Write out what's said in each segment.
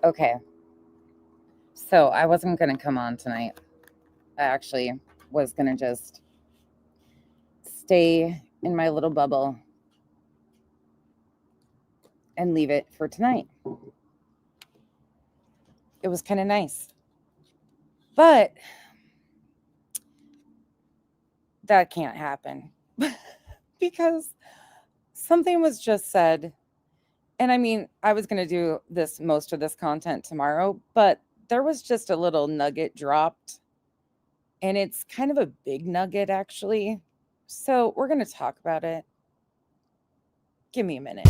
Okay. So I wasn't going to come on tonight. I actually was going to just stay in my little bubble and leave it for tonight. It was kind of nice. But that can't happen because something was just said. And I mean, I was going to do most of this content tomorrow, but there was just a little nugget dropped. And it's kind of a big nugget, actually. So we're going to talk about it. Give me a minute.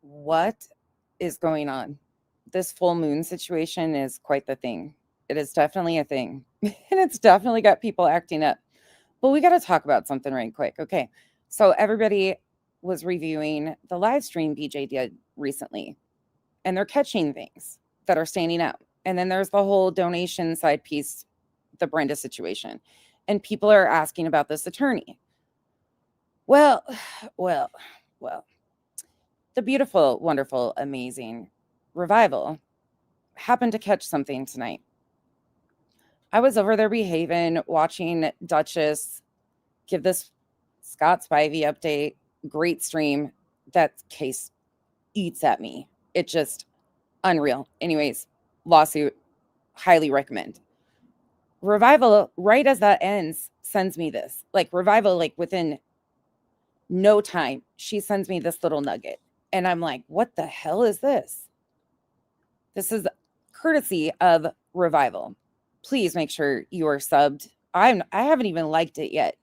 What is going on? This full moon situation is quite the thing. It is definitely a thing. And it's definitely got people acting up. But we got to talk about something right quick. Okay. So everybody was reviewing the live stream BJ did recently, and they're catching things that are standing out. And then there's the whole donation side piece, the Brenda situation. And people are asking about this attorney. Well. The beautiful, wonderful, amazing Revival happened to catch something tonight. I was over there behaving, watching Duchess give this Scott Spivey update. Great stream. That case eats at me. It just unreal. Anyways, lawsuit, highly recommend. Revival, right as that ends, sends me this. Like Revival, like within no time, she sends me this little nugget. And I'm like, what the hell is this? This is courtesy of Revival. Please make sure you are subbed. I haven't even liked it yet.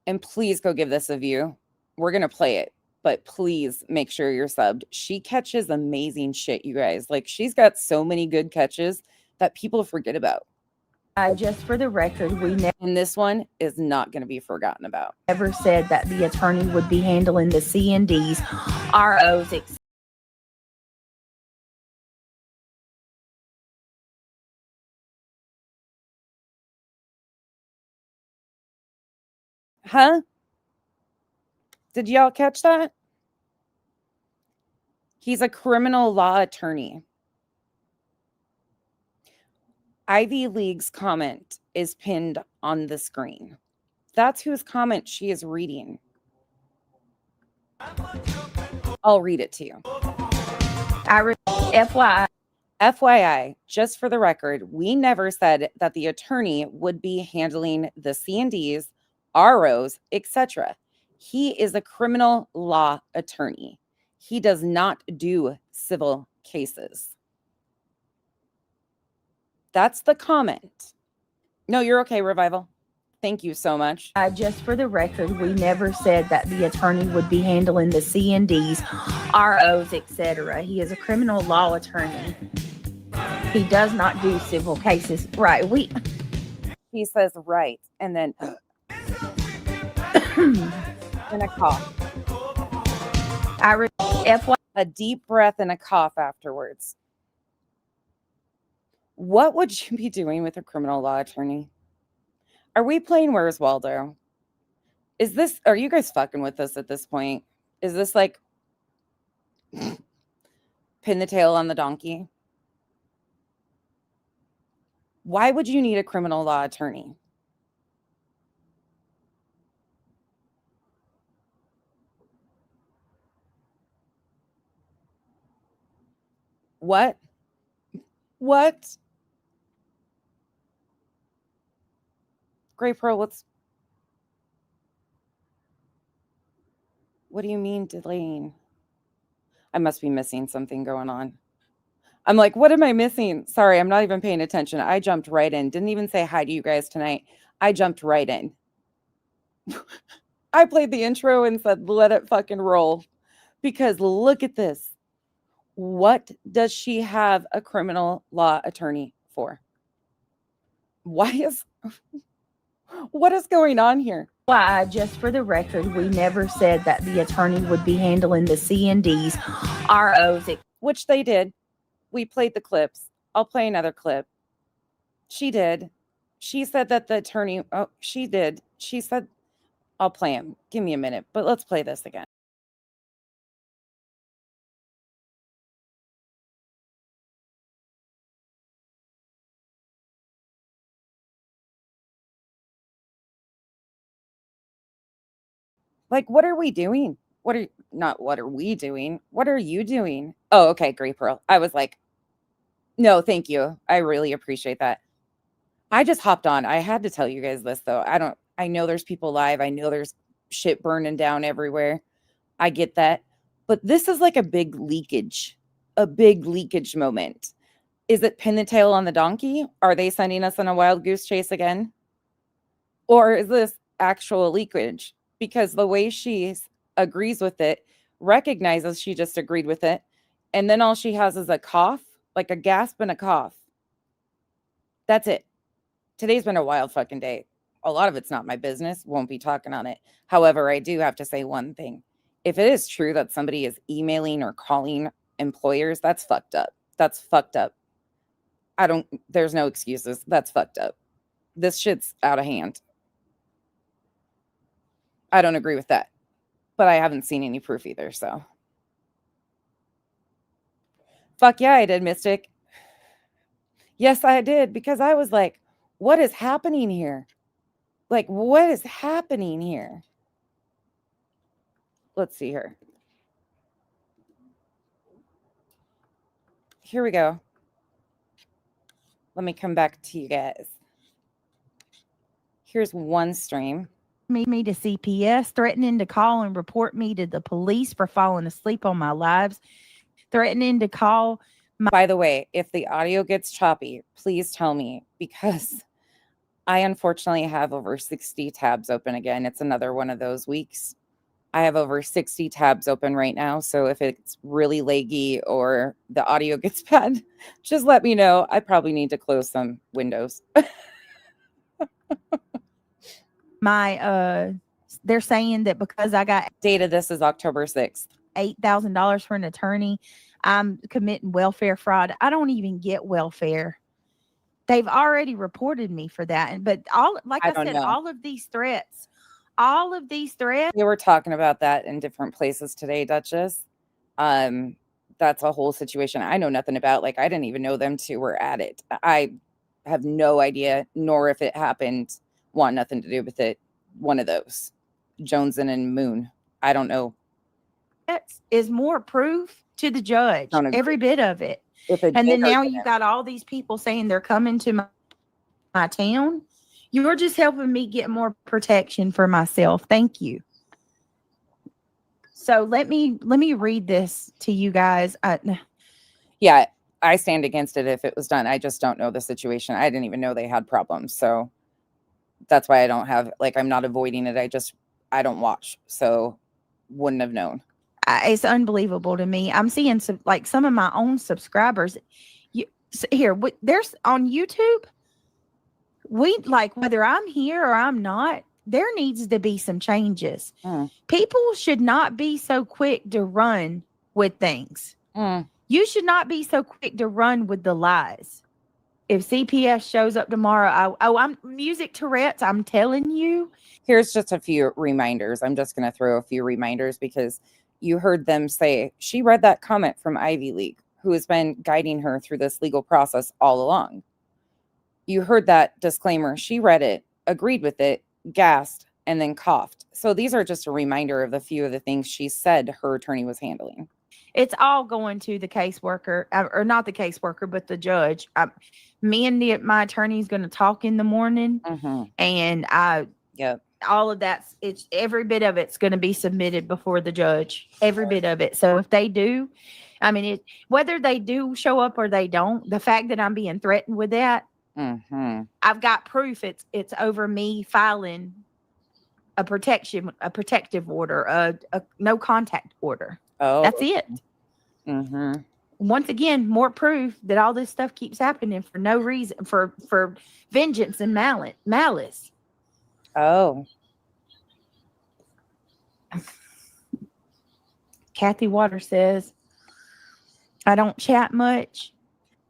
And please go give this a view. We're going to play it, but please make sure you're subbed. She catches amazing shit, you guys. Like, she's got so many good catches that people forget about. Just for the record, and this one is not going to be forgotten about. Never said that the attorney would be handling the CNDs, ROs, etc. Huh? Did y'all catch that? He's a criminal law attorney. Ivy League's comment is pinned on the screen. That's whose comment she is reading. I'll read it to you. FYI, just for the record, we never said that the attorney would be handling the CNDs, ROs, etc. He is a criminal law attorney. He does not do civil cases. That's the comment. No, you're okay, Revival. Thank you so much. Just for the record, we never said that the attorney would be handling the CNDs, ROs, etc. He is a criminal law attorney. He does not do civil cases. Right. He says right, and then and a cough. A deep breath and a cough afterwards. What would you be doing with a criminal law attorney? Are we playing Where's Waldo? Are you guys fucking with us at this point? Is this like pin the tail on the donkey? Why would you need a criminal law attorney? What? What? Gray Pearl, what do you mean delaying? I must be missing something going on. I'm like, what am I missing? Sorry, I'm not even paying attention. I jumped right in. Didn't even say hi to you guys tonight. I jumped right in. I played the intro and said, let it fucking roll. Because look at this. What does she have a criminal law attorney for? What is going on here? Why, just for the record, we never said that the attorney would be handling the C&Ds, ROs, which they did. We played the clips. I'll play another clip. She did. She said that the attorney, she did. She said, I'll play him. Give me a minute, but let's play this again. Like, what are we doing? What are we doing? What are you doing? Oh, okay, Gray Pearl. I was like, no, thank you. I really appreciate that. I just hopped on. I had to tell you guys this though. I know there's people live. I know there's shit burning down everywhere. I get that. But this is like a big leakage moment. Is it pin the tail on the donkey? Are they sending us on a wild goose chase again? Or is this actual leakage? Because the way she agrees with it, recognizes she just agreed with it, and then all she has is a cough, like a gasp and a cough. That's it. Today's been a wild fucking day. A lot of it's not my business. Won't be talking on it. However, I do have to say one thing. If it is true that somebody is emailing or calling employers, that's fucked up. That's fucked up. There's no excuses. That's fucked up. This shit's out of hand. I don't agree with that, but I haven't seen any proof either, so. Fuck yeah, I did, Mystic. Yes, I did, because I was like, what is happening here? Like, what is happening here? Let's see here. Here we go. Let me come back to you guys. Here's one stream. Me to CPS, threatening to call and report me to the police for falling asleep on my lives, threatening to call. By the way, if the audio gets choppy, please tell me, because I unfortunately have over 60 tabs open again. It's another one of those weeks. I have over 60 tabs open right now. So if it's really laggy or the audio gets bad, just let me know. I probably need to close some windows. They're saying that because I got data, this is October 6th, $8,000 for an attorney, I'm committing welfare fraud. I don't even get welfare. They've already reported me for that. But all of these threats, they were talking about that in different places today, Duchess. That's a whole situation I know nothing about. Like, I didn't even know them two were at it. I have no idea, nor if it happened, want nothing to do with it. One of those, Joneson and Moon. I don't know. That is more proof to the judge, every bit of it. And then now you got all these people saying they're coming to my town. You're just helping me get more protection for myself. Thank you. So let me read this to you guys. Yeah, I stand against it if it was done. I just don't know the situation. I didn't even know they had problems. So that's why I don't have, like, I'm not avoiding it. I don't watch. So wouldn't have known. It's unbelievable to me. I'm seeing some of my own subscribers. There's on YouTube. Whether I'm here or I'm not, there needs to be some changes. People should not be so quick to run with things. You should not be so quick to run with the lies. If CPS shows up tomorrow, I'm music Tourette's. I'm telling you. Here's just a few reminders. I'm just going to throw a few reminders because you heard them say she read that comment from Ivy League, who has been guiding her through this legal process all along. You heard that disclaimer. She read it, agreed with it, gasped, and then coughed. So these are just a reminder of the few of the things she said her attorney was handling. It's all going to the caseworker, or not the caseworker, but the judge. Me and my attorney is going to talk in the morning, and Yep. all of that's, it's every bit of it's going to be submitted before the judge, every bit of it. So if they do, I mean, whether they do show up or they don't, the fact that I'm being threatened with that, I've got proof. It's over me filing a protective order, a no contact order. Oh, that's it. Once again, more proof that all this stuff keeps happening for no reason, for vengeance and malice. Oh. Kathy Waters says, I don't chat much,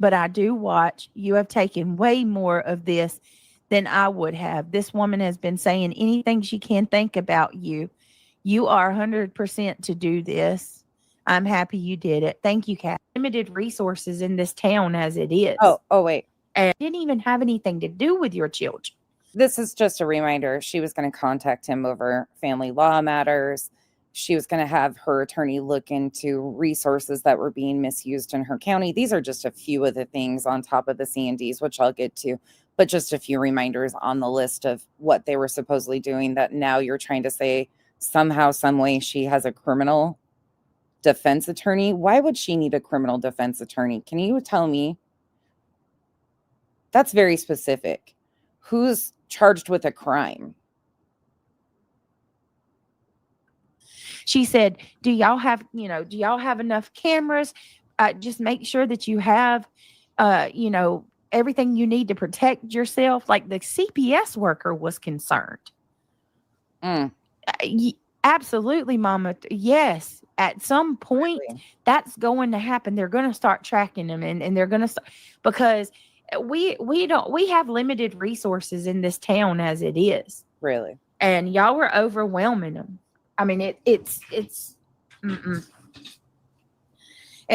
but I do watch. You have taken way more of this than I would have. This woman has been saying anything she can think about you. You are 100% to do this. I'm happy you did it. Thank you, Kat. Limited resources in this town as it is. Oh, wait. And it didn't even have anything to do with your children. This is just a reminder. She was going to contact him over family law matters. She was going to have her attorney look into resources that were being misused in her county. These are just a few of the things on top of the C&Ds, which I'll get to, but just a few reminders on the list of what they were supposedly doing that now you're trying to say somehow, some way she has a criminal defense attorney. Why would she need a criminal defense attorney? Can you tell me? That's very specific. Who's charged with a crime? She said, do y'all have enough cameras? Just make sure that you have, everything you need to protect yourself. Like the CPS worker was concerned. Absolutely, Mama. Yes. At some point, that's going to happen. They're going to start tracking them, and they're going to because we have limited resources in this town as it is. Really? And y'all were overwhelming them. I mean, it's and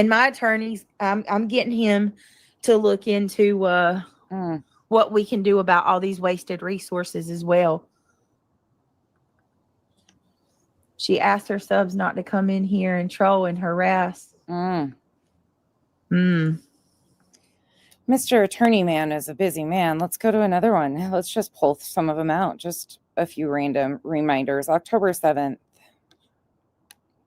my attorneys, I'm getting him to look into what we can do about all these wasted resources as well. She asked her subs not to come in here and troll and harass. Mr. Attorney Man is a busy man. Let's go to another one. Let's just pull some of them out. Just a few random reminders. October 7th.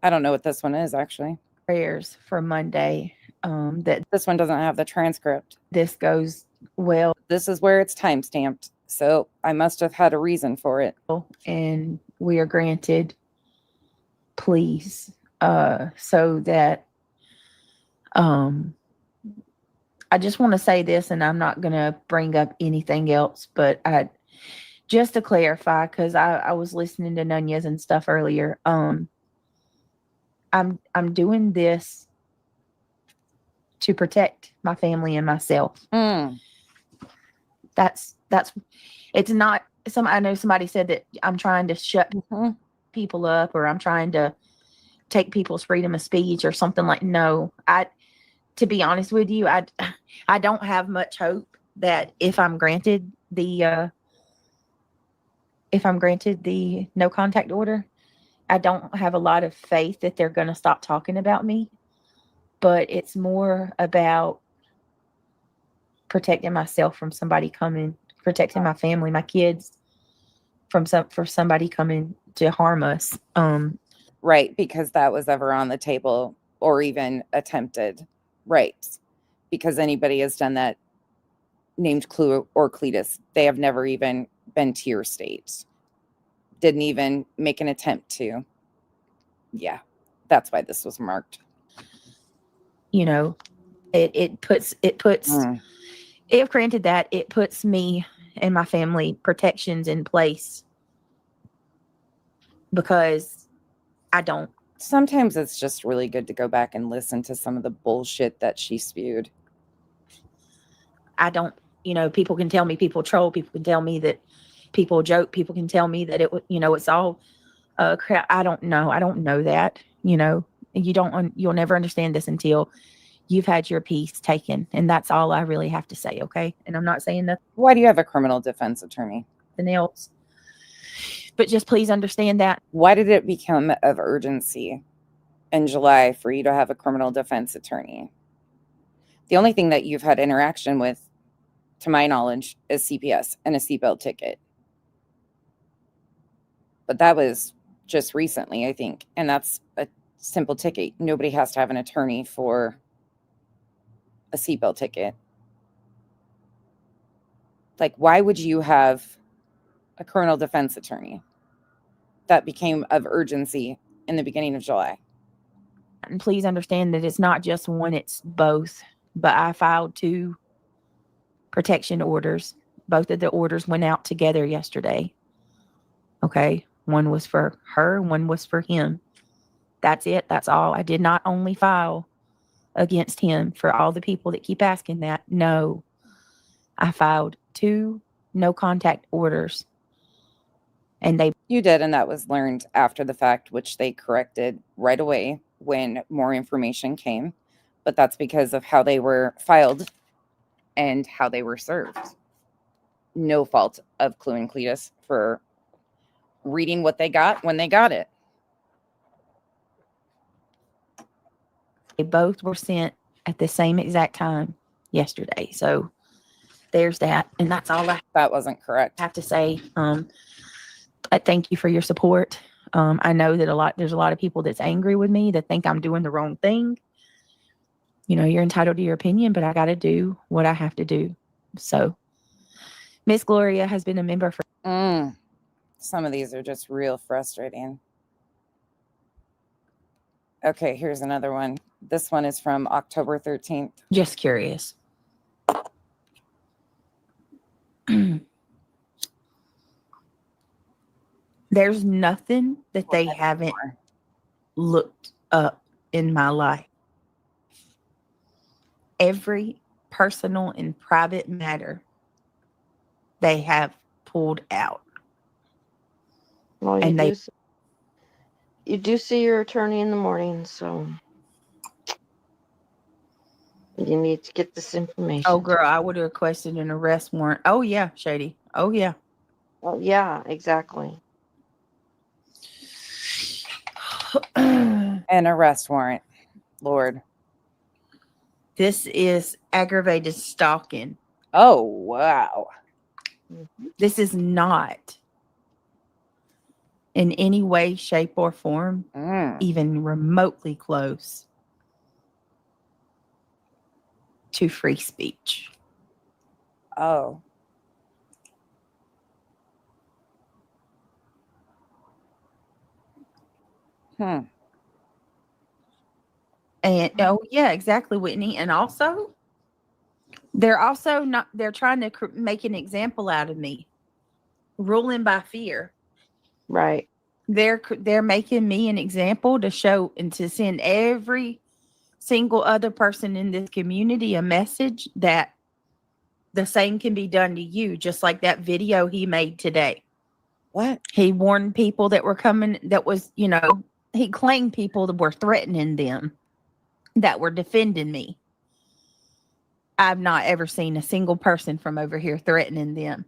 I don't know what this one is, actually. Prayers for Monday. That this one doesn't have the transcript. This goes well. This is where it's timestamped. So I must have had a reason for it. And we are granted, please, so that I just want to say this, and I'm not going to bring up anything else, but just to clarify, because I was listening to Nunez and stuff earlier. I'm doing this to protect my family and myself. That's it's not I know somebody said that I'm trying to shut people up, or I'm trying to take people's freedom of speech or something. like. No, to be honest with you, I don't have much hope that if I'm granted the no contact order, I don't have a lot of faith that they're going to stop talking about me. But it's more about protecting myself from somebody coming, protecting my family, my kids for somebody coming to harm us. Right, because that was ever on the table or even attempted. Right, because anybody has done that named Clue or Cletus, they have never even been to your state. Didn't even make an attempt to. Yeah, that's why this was marked. You know, it puts if granted that, it puts me and my family protections in place, because I don't. Sometimes it's just really good to go back and listen to some of the bullshit that she spewed. I don't, people can tell me people troll, people can tell me that people joke, people can tell me that it's all crap. I don't know that, you'll never understand this until you've had your piece taken. And that's all I really have to say, okay? And I'm not saying Why do you have a criminal defense attorney? nothing else. But just please understand that. Why did it become of urgency in July for you to have a criminal defense attorney? The only thing that you've had interaction with, to my knowledge, is CPS and a seatbelt ticket. But that was just recently, I think. And that's a simple ticket. Nobody has to have an attorney for a seatbelt ticket. Like, why would you have a criminal defense attorney? That became of urgency in the beginning of July. And please understand that it's not just one, it's both. But I filed 2 protection orders. Both of the orders went out together yesterday. Okay. One was for her, one was for him. That's it. That's all. I did not only file against him. For all the people that keep asking that, no. I filed 2 no contact orders. And you did, and that was learned after the fact, which they corrected right away when more information came. But that's because of how they were filed and how they were served. No fault of Clue and Cletus for reading what they got when they got it. They both were sent at the same exact time yesterday. So there's that. And that's all I That wasn't correct. have to say. I thank you for your support. I know that there's a lot of people that's angry with me that think I'm doing the wrong thing. You know, you're entitled to your opinion, but I got to do what I have to do. So Miss Gloria has been a member for. Some of these are just real frustrating. Okay, here's another one. This one is from October 13th. Just curious. There's nothing that they haven't looked up in my life. Every personal and private matter they have pulled out. Well, And you do see your attorney in the morning, so you need to get this information. Oh, girl, I would have requested an arrest warrant. Oh, yeah, Shady. Oh, yeah. Well, yeah, exactly. An arrest warrant. Lord. This is aggravated stalking. Oh, wow. This is not in any way, shape, or form even remotely close to free speech. Oh. And oh yeah, exactly, Whitney. And also, they're trying to make an example out of me, ruling by fear. Right. They're making me an example to show and to send every single other person in this community a message that the same can be done to you, just like that video he made today. What? He warned people that were coming, that was, he claimed people that were threatening them, that were defending me. I've not ever seen a single person from over here threatening them,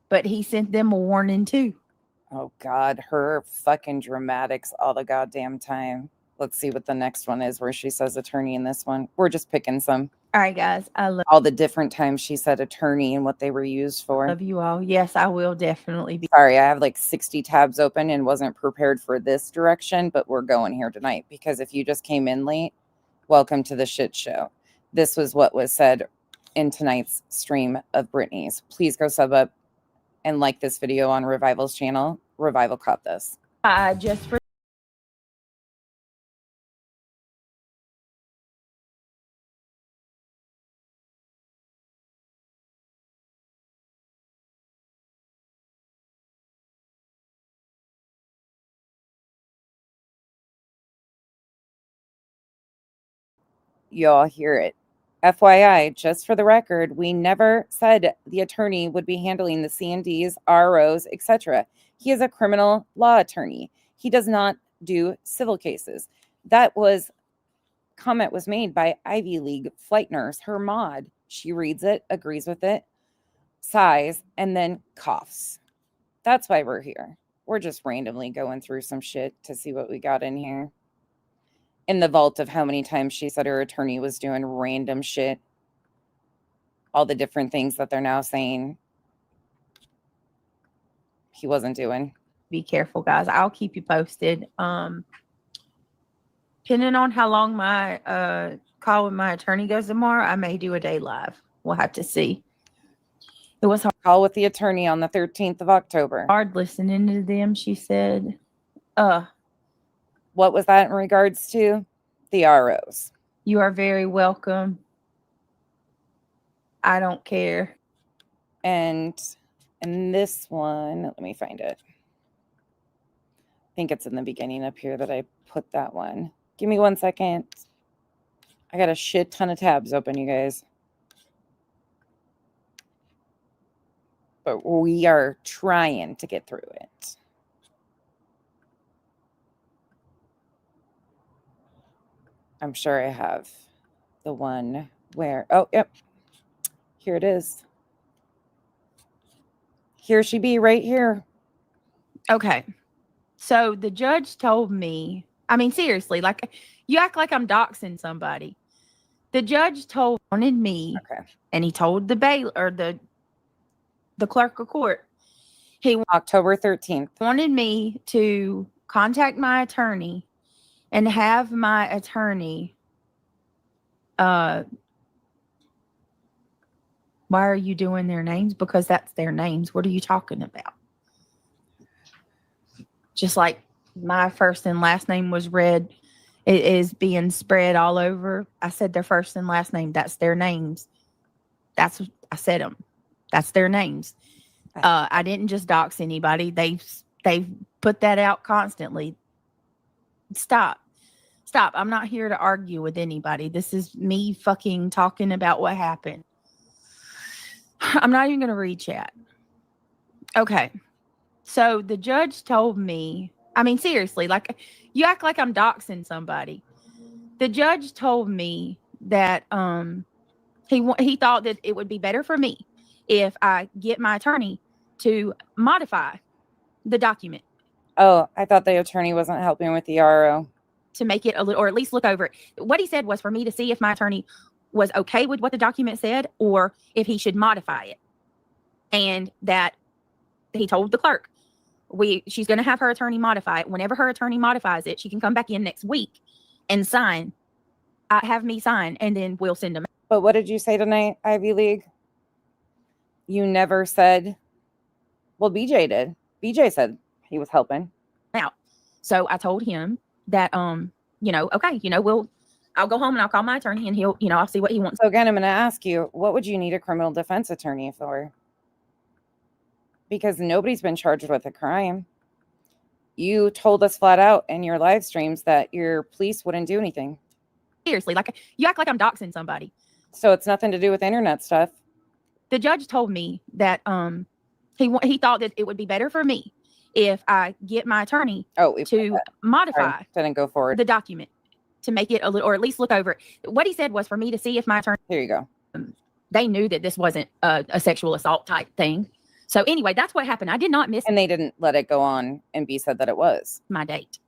but he sent them a warning too. Oh, God, her fucking dramatics all the goddamn time. Let's see what the next one is where she says attorney in this one. We're just picking some. All right, guys. I love all the different times she said attorney and what they were used for. Love you all. Yes, I will definitely be. Sorry, I have like 60 tabs open and wasn't prepared for this direction, but we're going here tonight because if you just came in late, welcome to the shit show. This was what was said in tonight's stream of Brittany's. Please go sub up and like this video on Revival's channel. Revival caught this. Just for y'all hear it. FYI, just for the record, we never said the attorney would be handling the C&Ds, ROs, etc. He is a criminal law attorney. He does not do civil cases. That was comment was made by Ivy League flight nurse, her mod. She reads it, agrees with it, sighs, and then coughs. That's why we're here. We're just randomly going through some shit to see what we got in here. In the vault of how many times she said her attorney was doing random shit. All the different things that they're now saying he wasn't doing. Be careful, guys. I'll keep you posted. Depending on how long my call with my attorney goes tomorrow, I may do a day live. We'll have to see. It was Call with the attorney on the 13th of October. hard listening to them, she said. What was that in regards to? The ROs. You are very welcome. I don't care. And this one, let me find it. I think it's in the beginning up here that I put that one. Give me 1 second. I got a shit ton of tabs open, you guys. But we are trying to get through it. I'm sure I have the one where, oh, yep. Here it is. Here she be right here. Okay. So the judge told me, I mean, seriously, like you act like I'm doxing somebody. The judge wanted me, Okay. and he told the bail or the clerk of court. He October 13th. wanted me to contact my attorney and have my attorney why are you doing their names? Because that's their names. What are you talking about? Just like my first and last name was read, it is being spread all over. I said their first and last name. That's their names. I said them. That's their names. I didn't just dox anybody. They've put that out constantly. Stop. I'm not here to argue with anybody. This is me fucking talking about what happened. I'm not even going to read chat. Okay. So the judge told me, I mean, seriously, like you act like I'm doxing somebody. The judge told me that he thought that it would be better for me if I get my attorney to modify the document. Oh, I thought the attorney wasn't helping with the RO. To make it a little, or at least look over it. What he said was for me to see if my attorney was okay with what the document said or if he should modify it. And that he told the clerk, she's going to have her attorney modify it. Whenever her attorney modifies it, she can come back in next week and sign. Have me sign, and then we'll send them. But what did you say tonight, Ivy League? You never said, well, BJ did. BJ said he was helping. Now, so I told him that, okay, I'll go home and I'll call my attorney and he'll, I'll see what he wants. So again, I'm going to ask you, what would you need a criminal defense attorney for? Because nobody's been charged with a crime. You told us flat out in your live streams that your police wouldn't do anything. Seriously, like you act like I'm doxing somebody. So it's nothing to do with internet stuff. The judge told me that he thought that it would be better for me if I get my attorney to modify didn't go forward the document to make it a little, or at least look over it. What he said was for me to see if my attorney. Here you go. They knew that this wasn't a sexual assault type thing. So anyway, that's what happened. I did not miss. And they didn't let it go on and be said that it was my date.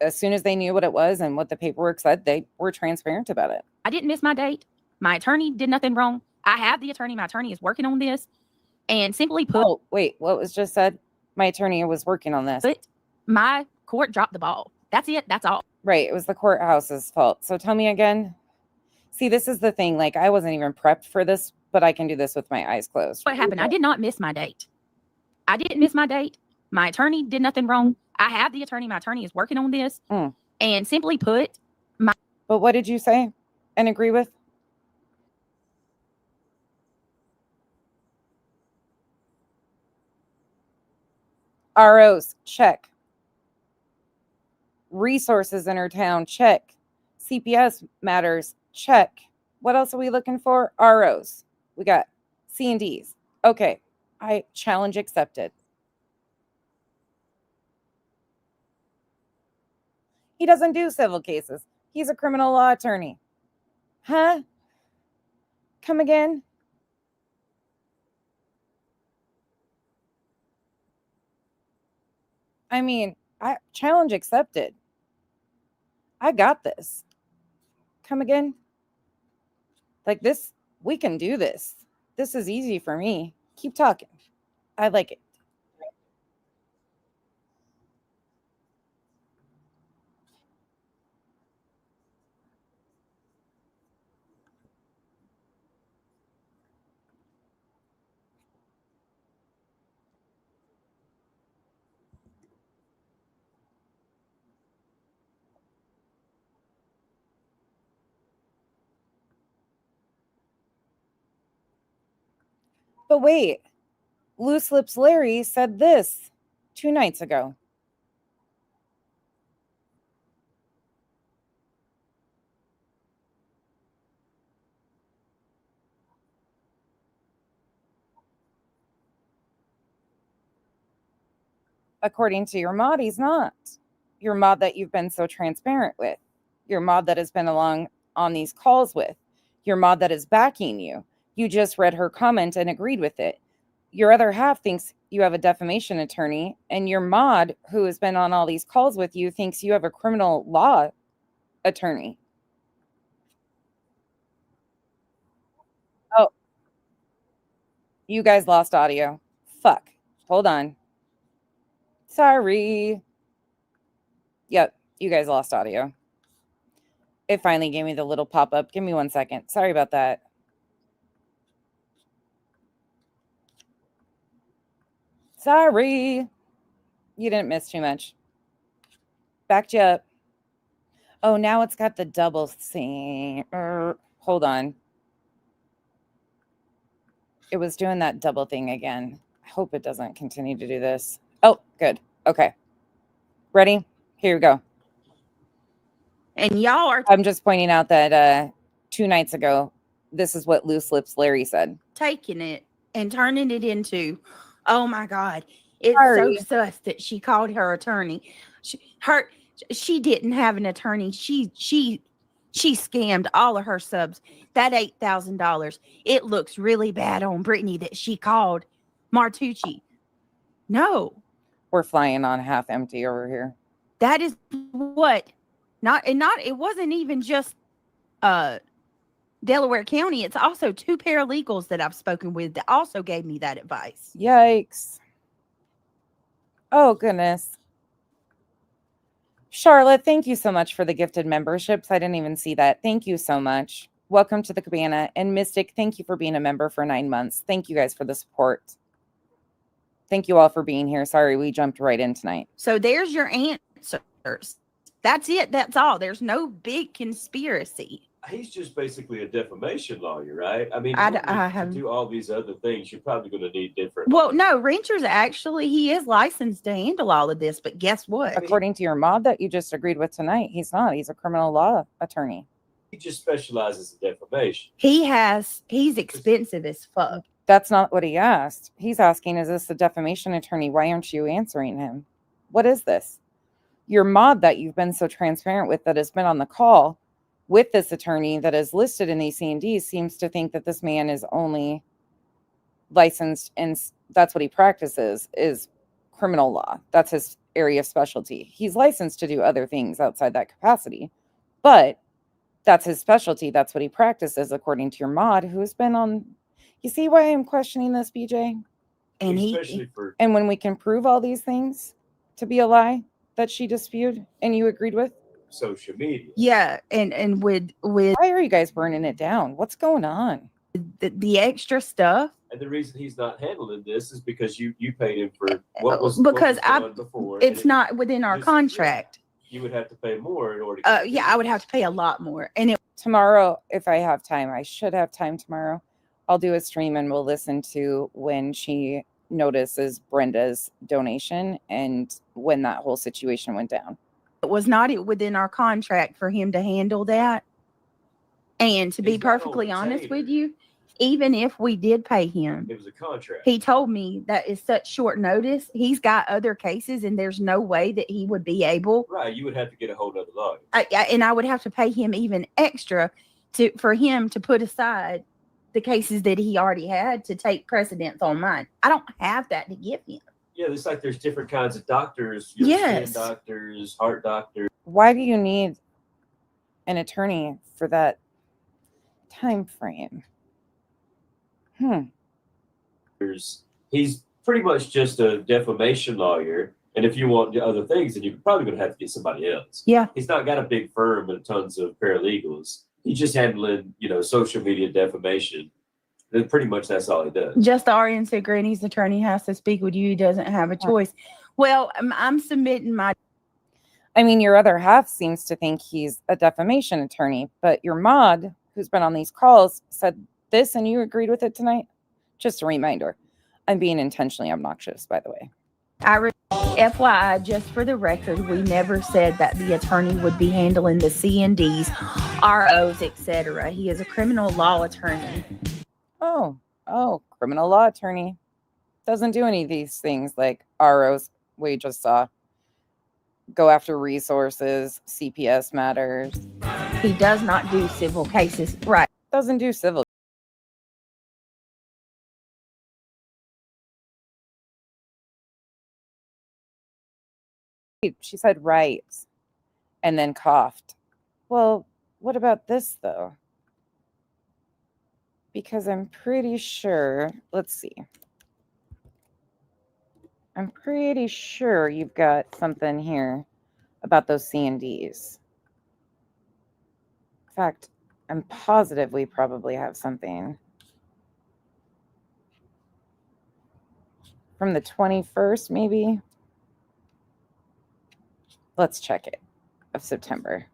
As soon as they knew what it was and what the paperwork said, they were transparent about it. I didn't miss my date. My attorney did nothing wrong. I have the attorney. My attorney is working on this. And simply put. Oh, wait, what was just said? My attorney was working on this. But my court dropped the ball. That's it. That's all. Right. It was the courthouse's fault. So tell me again. See, this is the thing. Like, I wasn't even prepped for this, but I can do this with my eyes closed. What happened? I did not miss my date. I didn't miss my date. My attorney did nothing wrong. I have the attorney. My attorney is working on this. And simply put, But what did you say and agree with? ROs, check. Resources in our town, check. CPS matters, check. What else are we looking for? ROs. We got C&Ds. Okay, I challenge accepted. He doesn't do civil cases. He's a criminal law attorney. Huh? Come again? I mean, challenge accepted. I got this. Come again? Like this, we can do this. This is easy for me. Keep talking. I like it. But wait, Loose Lips Larry said this 2 nights ago. According to your mod, he's not. Your mod that you've been so transparent with. Your mod that has been along on these calls with. Your mod that is backing you. You just read her comment and agreed with it. Your other half thinks you have a defamation attorney, and your mod, who has been on all these calls with you, thinks you have a criminal law attorney. Oh, you guys lost audio. Fuck. Hold on. Sorry. Yep, you guys lost audio. It finally gave me the little pop-up. Give me 1 second. Sorry about that. Sorry. You didn't miss too much. Backed you up. Oh, now it's got the double thing. Hold on. It was doing that double thing again. I hope it doesn't continue to do this. Oh, good. Okay. Ready? Here we go. And y'all are I'm just pointing out that 2 nights ago, this is what Loose Lips Larry said. taking it and turning it into, oh my God, it's Sorry. so sus that she called her attorney. She didn't have an attorney. She scammed all of her subs. That $8,000. It looks really bad on Brittany that she called Martucci. No, We're flying on half empty over here. that is what it wasn't even just Delaware County. It's also 2 paralegals that I've spoken with that also gave me that advice. Yikes. Oh, goodness. Charlotte, thank you so much for the gifted memberships. I didn't even see that. Thank you so much. Welcome to the Cabana. And Mystic, thank you for being a member for 9 months. Thank you guys for the support. Thank you all for being here. Sorry, we jumped right in tonight. So there's your answers. That's it. That's all. There's no big conspiracy. He's just basically a defamation lawyer, right? I mean, to do all these other things, you're probably going to need different. Well, no, Rancher's actually, he is licensed to handle all of this, but guess what? According to your mod that you just agreed with tonight, he's not. He's a criminal law attorney. He just specializes in defamation. He's expensive as fuck. That's not what he asked. He's asking, is this a defamation attorney? Why aren't you answering him? What is this? Your mod that you've been so transparent with that has been on the call with this attorney that is listed in these C&Ds seems to think that this man is only licensed and that's what he practices is criminal law. That's his area of specialty. He's licensed to do other things outside that capacity, but that's his specialty. That's what he practices according to your mod who has been on. You see why I'm questioning this, BJ? And and when we can prove all these things to be a lie that she disputed and you agreed with, social media. Yeah, and with why are you guys burning it down? What's going on? the extra stuff. And the reason he's not handling this is because you paid him for what was done before. It's not within our contract. You would have to pay more in order to Yeah, I would have to pay a lot more. And Tomorrow, if I have time, I should have time tomorrow. I'll do a stream and we'll listen to when she notices Brenda's donation and when that whole situation went down. it was not within our contract for him to handle that. And to be perfectly honest with you, even if we did pay him, It was a contract. he told me that is such short notice. He's got other cases, and there's no way that he would be able. Right, you would have to get a hold of the lawyer. And I would have to pay him even extra for him to put aside the cases that he already had to take precedence on mine. I don't have that to give him. Yeah, it's like there's different kinds of doctors. Yes. Skin doctors, heart doctors. Why do you need an attorney for that time frame? He's pretty much just a defamation lawyer. And if you want other things, then you're probably going to have to get somebody else. Yeah. He's not got a big firm and tons of paralegals. He's just handling, social media defamation. And pretty much that's all he does. Just RN said Granny's attorney has to speak with you. He doesn't have a choice. Well, I'm submitting my. I mean, your other half seems to think he's a defamation attorney, but your mod, who's been on these calls, said this and you agreed with it tonight. Just a reminder. I'm being intentionally obnoxious, by the way. FYI, just for the record, we never said that the attorney would be handling the CNDs, ROs, etc. He is a criminal law attorney. Oh, criminal law attorney. Doesn't do any of these things like ROs we just saw. Go after resources, CPS matters. He does not do civil cases. Right. Doesn't do civil. She said right and then coughed. Well, what about this though? Because I'm pretty sure, let's see. I'm pretty sure you've got something here about those C&Ds. In fact, I'm positive we probably have something from the 21st, maybe. Let's check it, of September.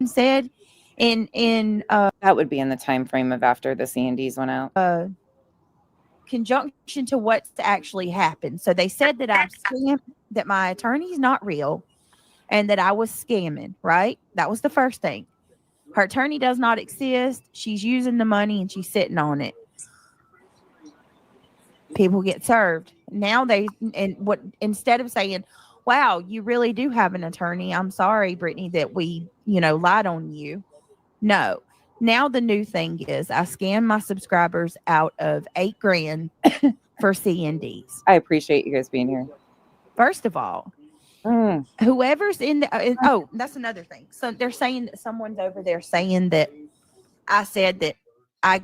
Said in that would be in the time frame of after the C&Ds went out. Conjunction to what's actually happened. So they said that I'm scammed, that my attorney's not real, and that I was scamming, right? That was the first thing. Her attorney does not exist. She's using the money and she's sitting on it. People get served. Now instead of saying, wow, you really do have an attorney. I'm sorry, Brittany, that we, lied on you. No. Now the new thing is I scam my subscribers out of $8,000 for C&Ds. I appreciate you guys being here. First of all, whoever's in the, that's another thing. So they're saying that someone's over there saying that I said that I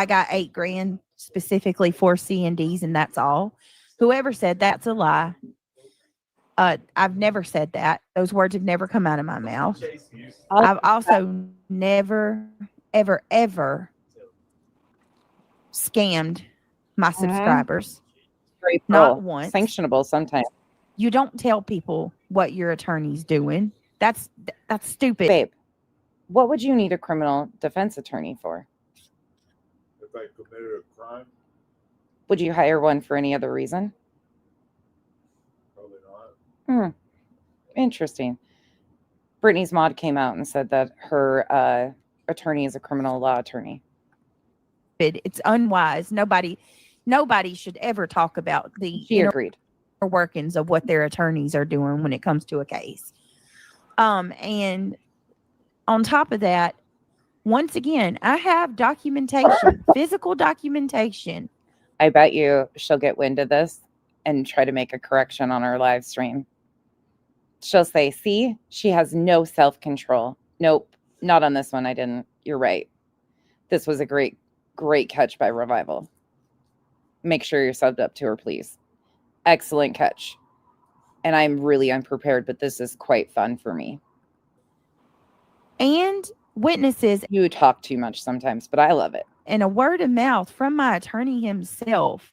got $8,000 specifically for C&Ds and that's all. Whoever said that's a lie. I've never said that. Those words have never come out of my mouth. I've also never, ever, ever scammed my subscribers. Not once. Sanctionable sometimes. You don't tell people what your attorney's doing. That's stupid. Babe, what would you need a criminal defense attorney for? If I committed a crime? Would you hire one for any other reason? Interesting. Brittany's mod came out and said that her attorney is a criminal law attorney. It's unwise. Nobody should ever talk about the agreed workings of what their attorneys are doing when it comes to a case. And on top of that, once again, I have documentation, physical documentation. I bet you she'll get wind of this and try to make a correction on our live stream. She'll say, see, she has no self-control. Nope, not on this one. I didn't. You're right. This was a great catch by Revival. Make sure you're subbed up to her, please. Excellent catch. And I'm really unprepared, but this is quite fun for me. And witnesses. You talk too much sometimes, but I love it. And a word of mouth from my attorney himself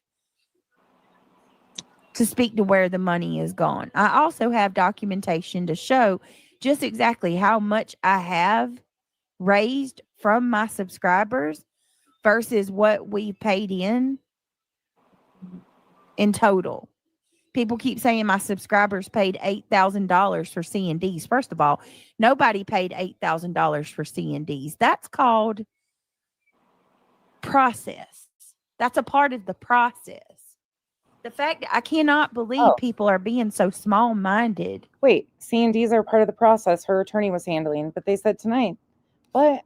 to speak to where the money is gone. I also have documentation to show just exactly how much I have raised from my subscribers versus what we paid in total. People keep saying my subscribers paid $8,000 for C&Ds. First of all, nobody paid $8,000 for C&Ds. That's called process. That's a part of the process. The fact I cannot believe Oh. people are being so small-minded. Wait, C&Ds are part of the process her attorney was handling, but they said tonight. What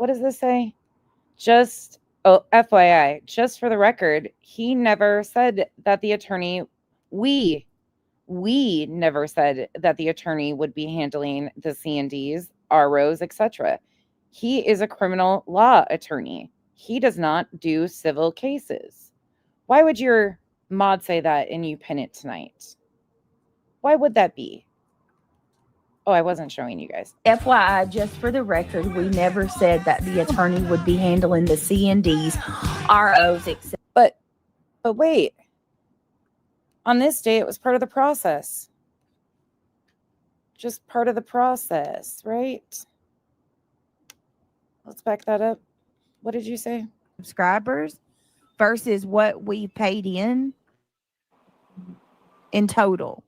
does this say? Just, FYI, just for the record, he never said that the attorney, we never said that the attorney would be handling the C&Ds, ROs, etc. He is a criminal law attorney. He does not do civil cases. Why would your mod say that and you pin it tonight? Why would that be? Oh, I wasn't showing you guys. FYI, just for the record, we never said that the attorney would be handling the C&Ds, ROs, etc. But wait. On this day, it was part of the process. Just part of the process, right? Let's back that up. What did you say? Subscribers versus what we paid in total.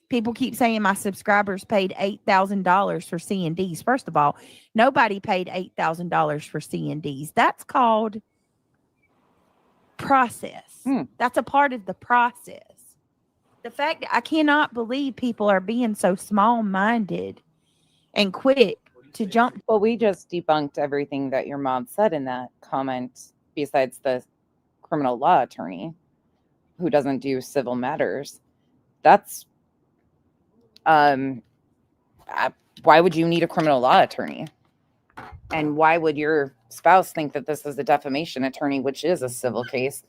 People keep saying my subscribers paid $8,000 for C&Ds. First of all, nobody paid $8,000 for C&Ds. That's called process. That's a part of the process. The fact I cannot believe people are being so small-minded and quick to jump. Well, we just debunked everything that your mom said in that comment, besides the criminal law attorney who doesn't do civil matters. That's why would you need a criminal law attorney? And why would your spouse think that this is a defamation attorney, which is a civil case,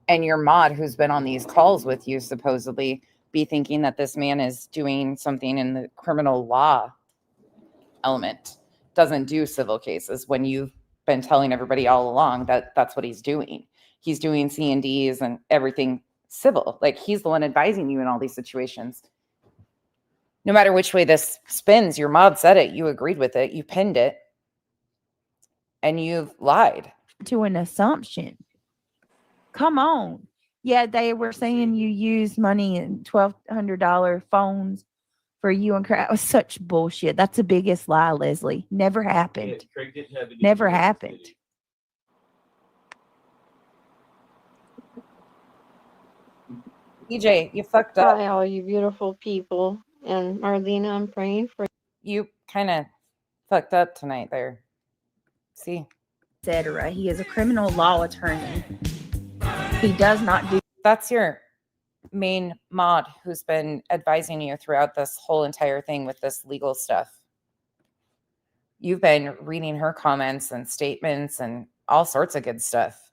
and your mod who's been on these calls with you supposedly be thinking that this man is doing something in the criminal law element, doesn't do civil cases, when you've been telling everybody all along that that's what he's doing. He's doing C&Ds and everything civil. Like, he's the one advising you in all these situations. No matter which way this spins, your mod said it, you agreed with it, you pinned it, and you've lied. To an assumption. Come on. Yeah, they were saying you used money in $1,200 phones for you and Craig. That was such bullshit. That's the biggest lie, Leslie. Never happened. Yeah, Craig didn't have any Never money, happened. did he? EJ, you fucked up. Hi, all you beautiful people. And Marlena, I'm praying for You kind of fucked up tonight there. See? Etc. He is a criminal law attorney. He does not do. That's your main mod who's been advising you throughout this whole entire thing with this legal stuff. You've been reading her comments and statements and all sorts of good stuff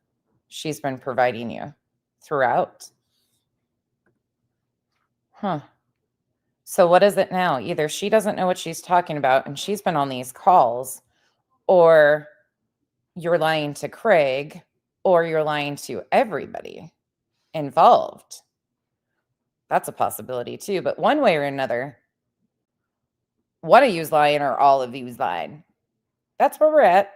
she's been providing you throughout. Huh. So what is it now? Either she doesn't know what she's talking about and she's been on these calls, or you're lying to Craig, or you're lying to everybody involved. That's a possibility too. But one way or another, one of you's lying or all of you's lying. That's where we're at.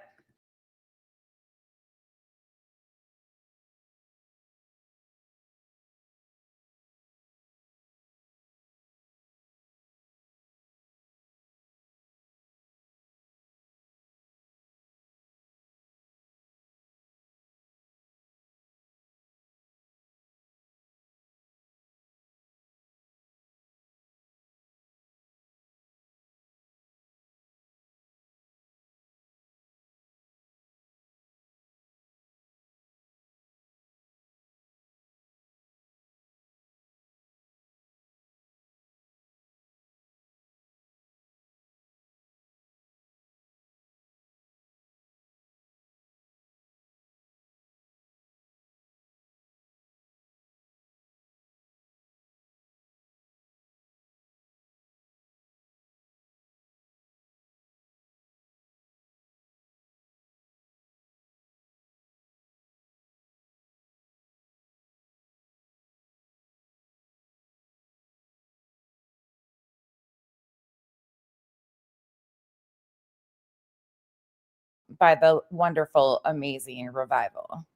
By the wonderful, amazing Revival,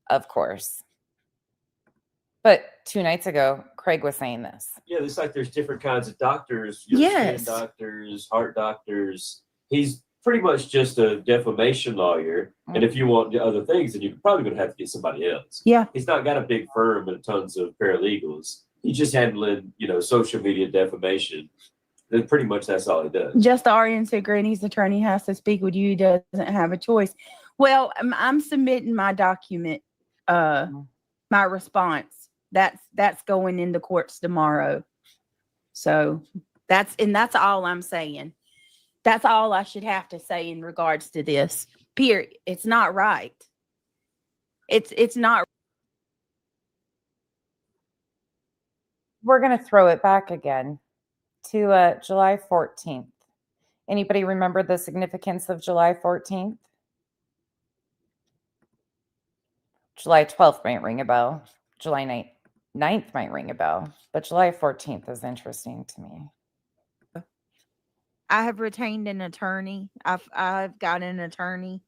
of course. But 2 nights ago, Craig was saying this. Yeah, it's like there's different kinds of doctors. Yes. Skin doctors, heart doctors. He's pretty much just a defamation lawyer. And if you want other things, then you're probably going to have to get somebody else. Yeah. He's not got a big firm and tons of paralegals. He's just handling, social media defamation. And pretty much that's all he does. Just RN said Granny's attorney has to speak with you. He doesn't have a choice. Well, I'm submitting my document, my response. That's going into courts tomorrow. So that's all I'm saying. That's all I should have to say in regards to this. Period. It's not right. It's not. We're going to throw it back again to July 14th. Anybody remember the significance of July 14th? July 12th might ring a bell. July 9th might ring a bell. But July 14th is interesting to me. I have retained an attorney. I've got an attorney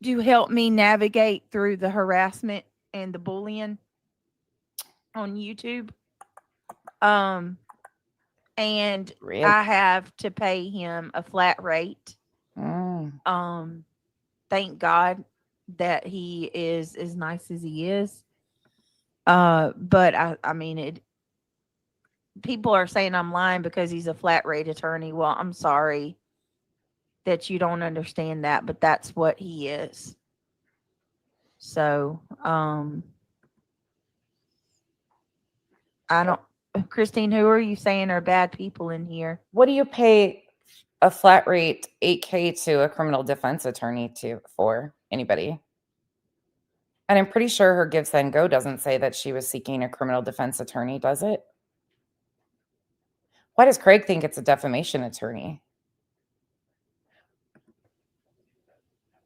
to help me navigate through the harassment and the bullying on YouTube. And Really? I have to pay him a flat rate. Mm. Thank God that he is as nice as he is. But I mean, people are saying I'm lying because he's a flat rate attorney. Well, I'm sorry that you don't understand that, but that's what he is. So, I don't, Christine, who are you saying are bad people in here? What do you pay a flat rate $8K to a criminal defense attorney for? Anybody? And I'm pretty sure her Give Send Go doesn't say that she was seeking a criminal defense attorney, does it? Why does Craig think it's a defamation attorney?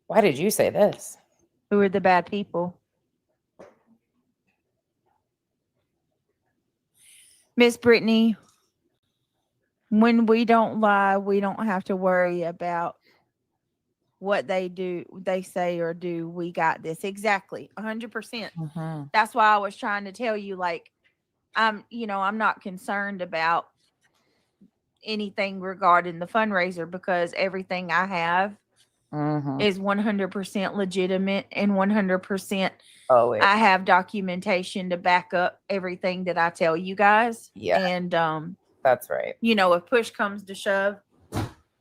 Why did you say this? Who are the bad people? Miss Brittany, when we don't lie, we don't have to worry about what they do, they say or do. We got this. Exactly. 100%. Mm-hmm. That's why I was trying to tell you, like, I'm not concerned about anything regarding the fundraiser because everything I have is 100% legitimate and 100%. I have documentation to back up everything that I tell you guys. Yeah. And that's right. If push comes to shove,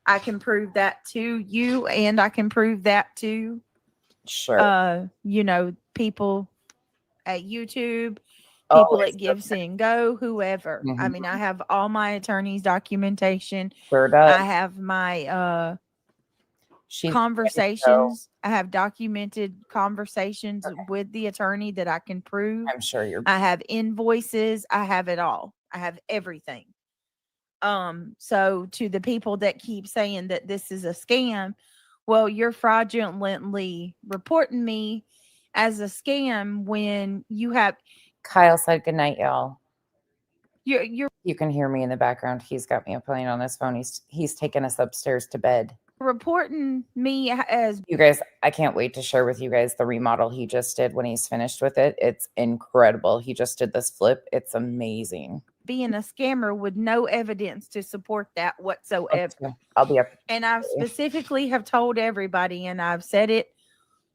I can prove that to you and I can prove that to people at YouTube, people at Give Send Go, whoever. I mean, I have all my attorney's documentation. Sure does. I have my conversations. I have documented conversations with the attorney that I can prove. I'm sure I have invoices. I have it all. I have everything. So to the people that keep saying that this is a scam, well, you're fraudulently reporting me as a scam when you have. Kyle said good night, y'all. You can hear me in the background. He's got me playing on his phone. He's taking us upstairs to bed. Reporting me as you guys. I can't wait to share with you guys the remodel he just did when he's finished with it. It's incredible. He just did this flip. It's amazing. Being a scammer with no evidence to support that whatsoever. I'll be up. And I specifically have told everybody, and I've said it,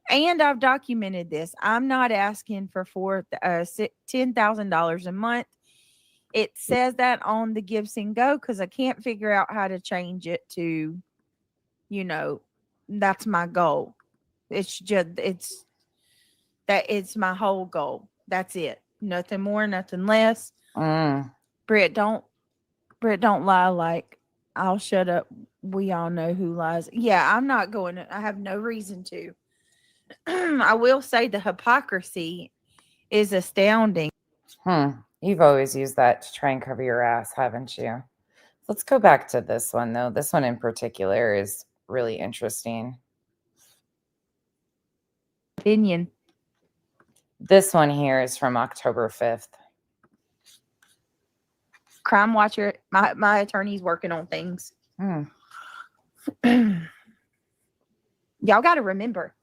and I've documented this. I'm not asking for $10,000 a month. It says that on the Give Send Go because I can't figure out how to change it to, that's my goal. It's my whole goal. That's it. Nothing more, nothing less. Britt, don't lie. Like, I'll shut up. We all know who lies. Yeah, I'm not going to. I have no reason to. I will say the hypocrisy is astounding. You've always used that to try and cover your ass, haven't you? Let's go back to this one, though. This one in particular is really interesting. Opinion. This one here is from October 5th. Crime Watcher. My attorney's working on things. Y'all got to remember,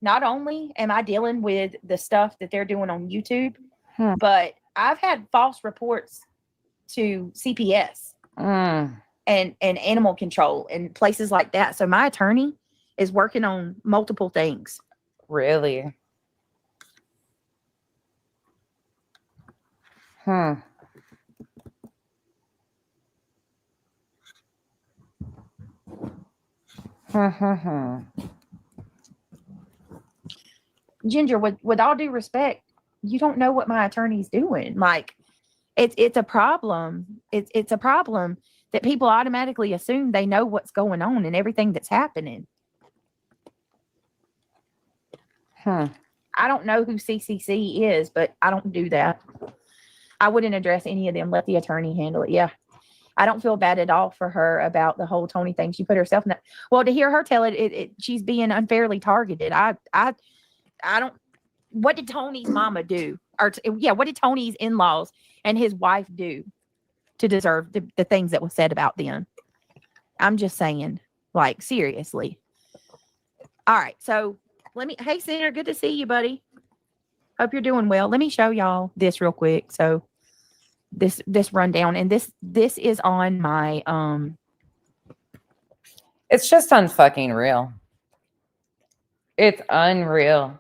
not only am I dealing with the stuff that they're doing on YouTube, but I've had false reports to CPS. and animal control and places like that. So my attorney is working on multiple things. Really? Hmm. Ginger, with all due respect, you don't know what my attorney's doing. Like, it's a problem. It's a problem that people automatically assume they know what's going on and everything that's happening. I don't know who CCC is, but I don't do that. I wouldn't address any of them. Let the attorney handle it. Yeah. I don't feel bad at all for her about the whole Tony thing. She put herself in that. Well, to hear her tell it, she's being unfairly targeted. I don't. What did Tony's mama do? Or what did Tony's in-laws and his wife do to deserve the things that was said about them? I'm just saying, like, seriously. All right, so hey, Senator, good to see you, buddy. Hope you're doing well. Let me show y'all this real quick. So this rundown, and this is on my It's just unfucking real. It's unreal.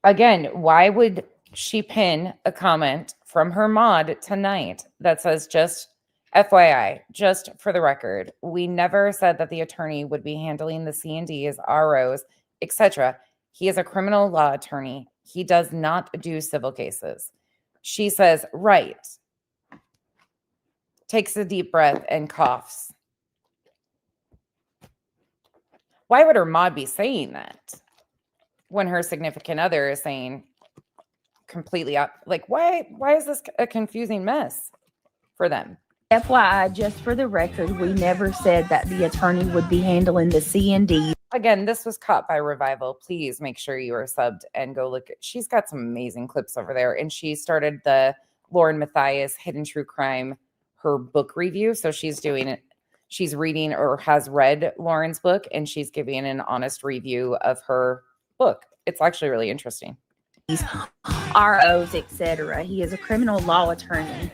Again, why would she pin a comment from her mod tonight that says, just FYI, just for the record, we never said that the attorney would be handling the C&Ds, ROs, etc. He is a criminal law attorney. He does not do civil cases. She says, right. Takes a deep breath and coughs. Why would her mod be saying that when her significant other is saying completely like, why is this a confusing mess for them? FYI, just for the record, we never said that the attorney would be handling the C&D. Again, this was caught by Revival. Please make sure you are subbed and go look at. She's got some amazing clips over there, and she started the Lauren Matthias Hidden True Crime, her book review. So she's doing it. She's reading or has read Lauren's book, and she's giving an honest review of her book. It's actually really interesting. ROs, etc. He is a criminal law attorney.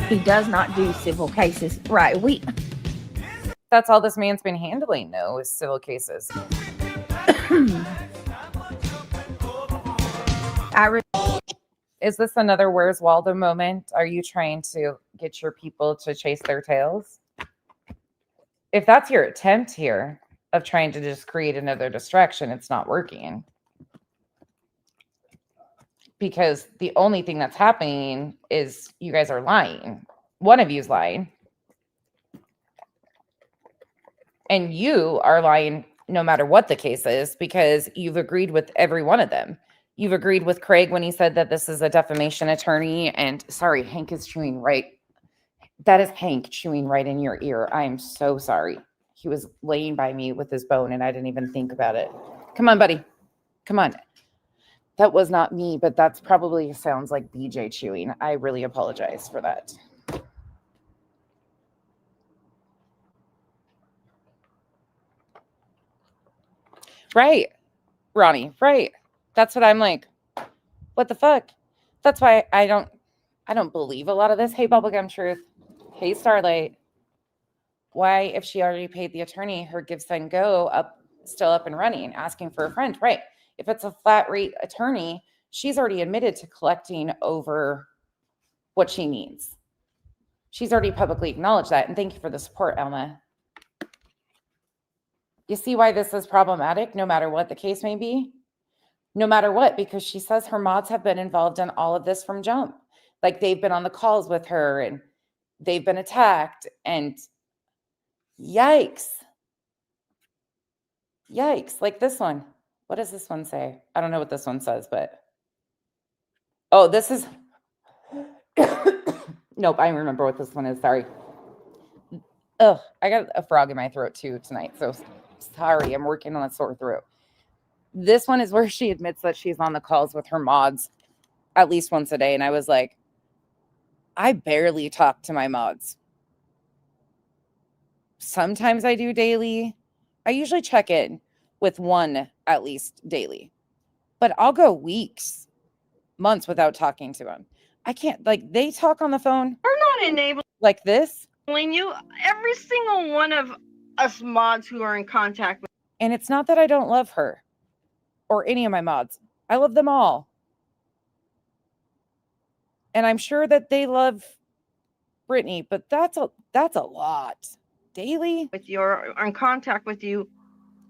He does not do civil cases. Right. That's all this man's been handling, though, is civil cases. Is this another Where's Waldo moment? Are you trying to get your people to chase their tails? If that's your attempt here of trying to just create another distraction, it's not working. Because the only thing that's happening is you guys are lying. One of you is lying. And you are lying no matter what the case is, because you've agreed with every one of them. You've agreed with Craig when he said that this is a defamation attorney. And sorry, Hank is chewing right. That is Hank chewing right in your ear. I am so sorry. He was laying by me with his bone and I didn't even think about it. Come on, buddy. Come on. That was not me, but that's probably sounds like BJ chewing. I really apologize for that. Right, Ronnie, right. That's what I'm like. What the fuck? That's why I don't believe a lot of this. Hey, Bubblegum Truth. Hey, Starlight. Why, if she already paid the attorney, her Give Send Go still up and running, asking for a friend, right? If it's a flat rate attorney, she's already admitted to collecting over what she needs. She's already publicly acknowledged that. And thank you for the support, Elma. You see why this is problematic, no matter what the case may be? No matter what, because she says her mods have been involved in all of this from jump. Like, they've been on the calls with her and they've been attacked, and yikes. Yikes. Like this one. What does this one say? I don't know what this one says, but. Oh, this is. Nope, I remember what this one is. Sorry. Ugh, I got a frog in my throat too tonight. So sorry, I'm working on a sore throat. This one is where she admits that she's on the calls with her mods at least once a day. And I was like, I barely talk to my mods. Sometimes I do daily. I usually check in with one at least daily. But I'll go weeks, months without talking to them. I can't, like, they talk on the phone. They're not enabled. Like this. You, every single one of us mods who are in contact with. And it's not that I don't love her or any of my mods. I love them all. And I'm sure that they love Brittany, but that's a lot. Daily? With you or are in contact with you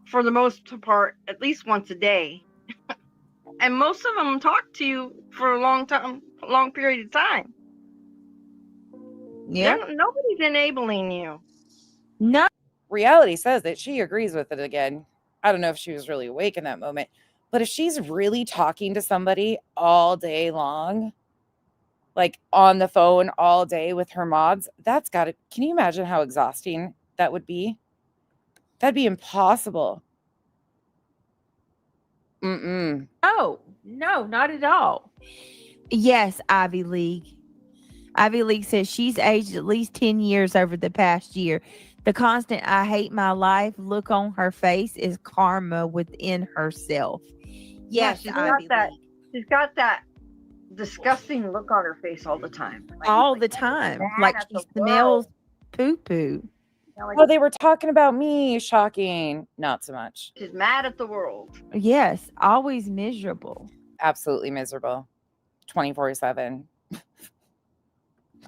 for the most part at least once a day. And most of them talk to you for a long period of time. Yeah. Nobody's enabling you. No. Reality says that she agrees with it again. I don't know if she was really awake in that moment, but if she's really talking to somebody all day long, like on the phone all day with her mods, that's got to, can you imagine how exhausting that would be? That'd be impossible. Mm-mm. No, not at all. Yes, Ivy League. Ivy League says she's aged at least 10 years over the past year. The constant "I hate my life" look on her face is karma within herself. Yes, she's Ivy got that. League. She's got that disgusting look on her face all the time. All the time. Like she smells poo-poo. Oh, they were talking about me. Shocking. Not so much. She's mad at the world. Yes, always miserable. Absolutely miserable. 24/7.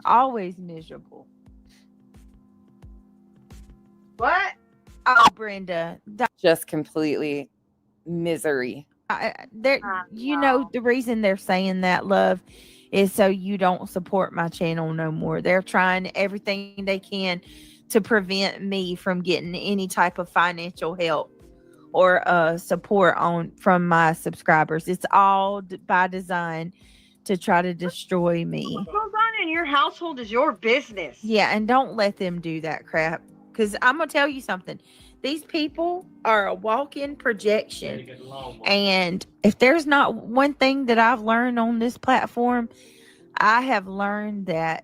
Always miserable. What? Oh, Brenda. Just completely misery. You know, the reason they're saying that, love, is so you don't support my channel no more. They're trying everything they can to prevent me from getting any type of financial help or support from my subscribers. It's all by design to try to destroy me. What goes on in your household is your business. Yeah, and don't let them do that crap. Because I'm going to tell you something. These people are a walk-in projection. And if there's not one thing that I've learned on this platform, I have learned that...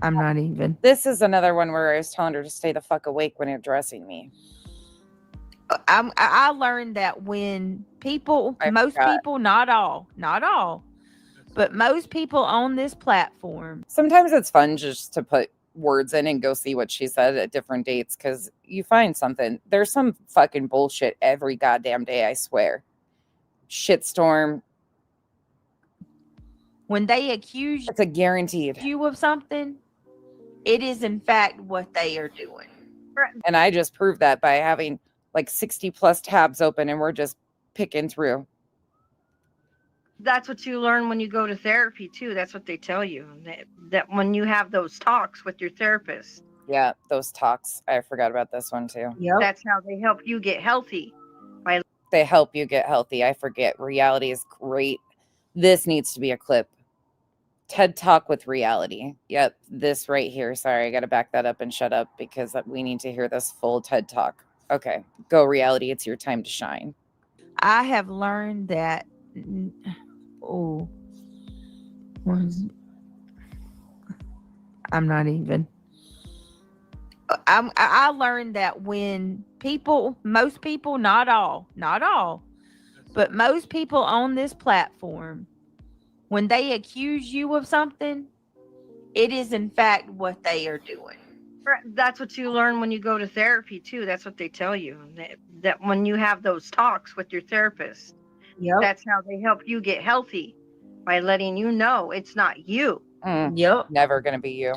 I'm not even. This is another one where I was telling her to stay the fuck awake when addressing me. I learned that when people, people, not all, but most people on this platform. Sometimes it's fun just to put words in and go see what she said at different dates because you find something. There's some fucking bullshit every goddamn day, I swear. Shitstorm. When they accuse it's a guaranteed you of something, it is in fact what they are doing. And I just proved that by having like 60 plus tabs open and we're just picking through. That's what you learn when you go to therapy too. That's what they tell you, that when you have those talks with your therapist. Yeah, those talks. I forgot about this one too. Yep. That's how they help you get healthy. They help you get healthy. I forget. Reality is great. This needs to be a clip. TED Talk with Reality. Yep, this right here. Sorry, I got to back that up and shut up because we need to hear this full TED Talk. Okay, go Reality. It's your time to shine. I have learned that. I'm not even. I learned that when people, most people, not all, but most people on this platform, when they accuse you of something, it is in fact what they are doing. That's what you learn when you go to therapy too. That's what they tell you, that when you have those talks with your therapist. Yep. That's how they help you get healthy, by letting you know it's not you. Yep. Never going to be you.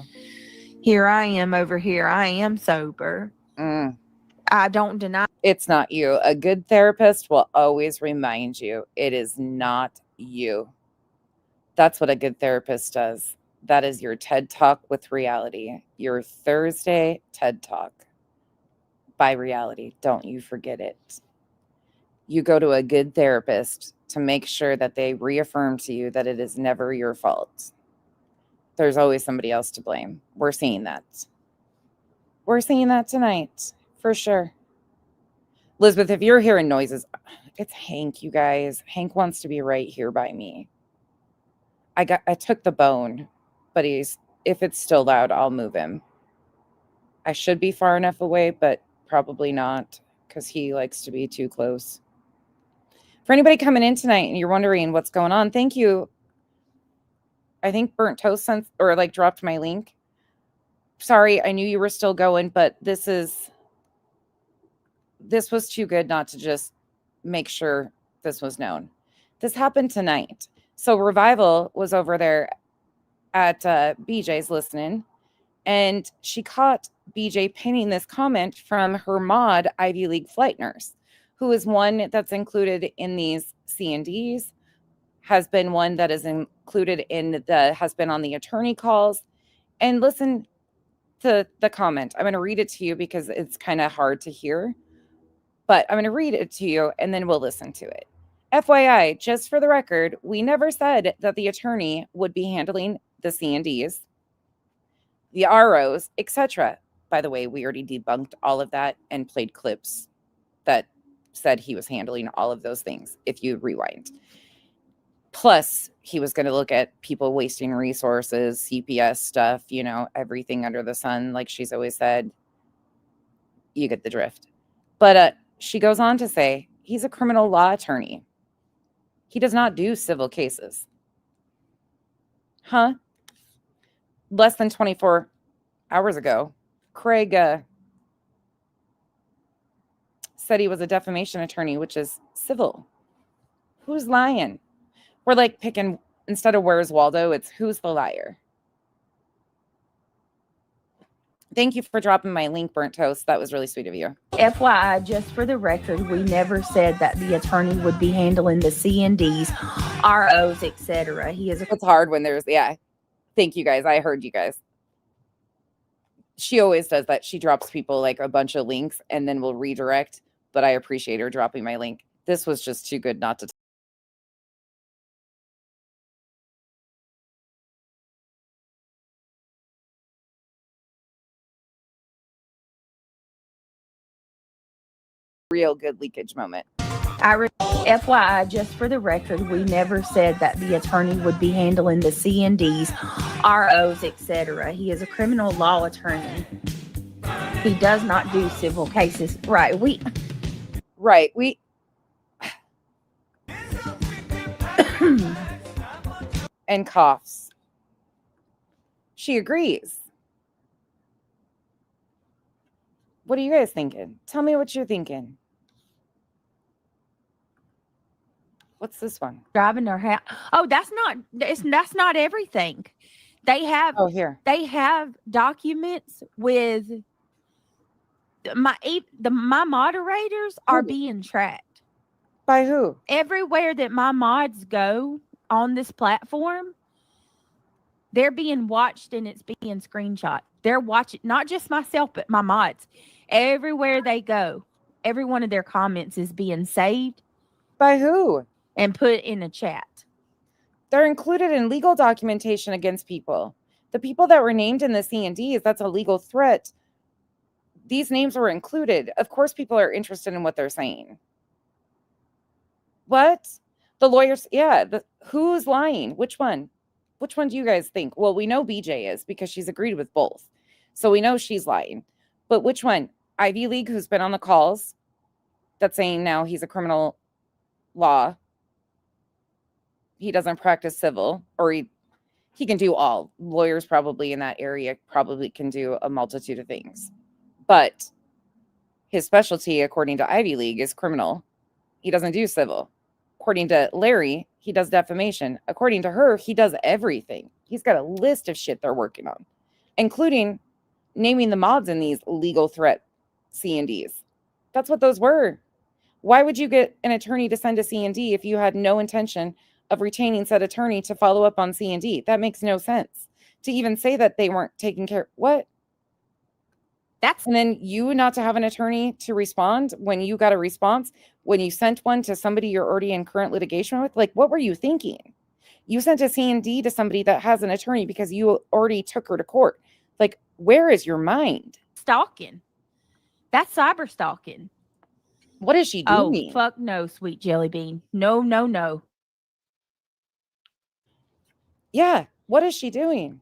Here I am over here. I am sober. I don't deny. It's not you. A good therapist will always remind you it is not you. That's what a good therapist does. That is your TED Talk with Reality. Your Thursday TED Talk by Reality. Don't you forget it. You go to a good therapist to make sure that they reaffirm to you that it is never your fault. There's always somebody else to blame. We're seeing that. We're seeing that tonight, for sure. Elizabeth, if you're hearing noises, it's Hank, you guys. Hank wants to be right here by me. I took the bone, but if it's still loud, I'll move him. I should be far enough away, but probably not because he likes to be too close. For anybody coming in tonight and you're wondering what's going on, thank you I think Burnt Toast sent or like dropped my link. Sorry, I knew you were still going, but this was too good not to just make sure this was known. This happened tonight. So Revival was over there at BJ's listening, and she caught BJ pinning this comment from her mod Ivy League flight nurse, who is one that's included in these C&Ds, has been one that is included in has been on the attorney calls. And listen to the comment. I'm going to read it to you because it's kind of hard to hear, but I'm going to read it to you and then we'll listen to it. FYI, just for the record, we never said that the attorney would be handling the C&Ds, the ROs, etc. By the way, we already debunked all of that and played clips that said he was handling all of those things, if you rewind. Plus, he was going to look at people wasting resources, CPS stuff, everything under the sun, like she's always said. You get the drift. But she goes on to say, he's a criminal law attorney. He does not do civil cases. Huh? Less than 24 hours ago, Craig said he was a defamation attorney, which is civil. Who's lying? We're like picking, instead of where's Waldo, it's who's the liar. Thank you for dropping my link, Burnt Toast. That was really sweet of you. FYI, just for the record, we never said that the attorney would be handling the C&Ds, ROs, etc. It's hard when there's, yeah. Thank you guys. I heard you guys. She always does that. She drops people like a bunch of links and then we'll redirect. But I appreciate her dropping my link. This was just too good not to real good leakage moment. FYI, just for the record, we never said that the attorney would be handling the C&Ds, ROs, etc. He is a criminal law attorney. He does not do civil cases. Right. And coughs. She agrees. What are you guys thinking? Tell me what you're thinking. What's this one? Driving their house. Oh, that's not everything. They have They have documents with my moderators are being tracked. By who? Everywhere that my mods go on this platform, they're being watched and it's being screenshot. They're watching not just myself, but my mods. Everywhere they go, every one of their comments is being saved. By who? And put in a chat. They're included in legal documentation against people. The people that were named in the C&Ds, that's a legal threat. These names were included. Of course, people are interested in what they're saying. What? The lawyers, yeah. Who's lying? Which one? Which one do you guys think? Well, we know BJ is because she's agreed with both. So we know she's lying. But which one? Ivy League, who's been on the calls, that's saying now he's a criminal law. He doesn't practice civil, or he can do all. Lawyers probably in that area probably can do a multitude of things. But his specialty, according to Ivy League, is criminal. He doesn't do civil. According to Larry, he does defamation. According to her, he does everything. He's got a list of shit they're working on, including naming the mods in these legal threat C&Ds. That's what those were. Why would you get an attorney to send a C&D if you had no intention of retaining said attorney to follow up on C&D? That makes no sense. To even say that they weren't taking care. What? And then you not to have an attorney to respond when you got a response, when you sent one to somebody you're already in current litigation with. Like, what were you thinking? You sent a C&D to somebody that has an attorney because you already took her to court. Like, where is your mind? Stalking. That's cyber stalking. What is she doing? Oh, fuck no, sweet jelly bean. No, no, no. Yeah. What is she doing?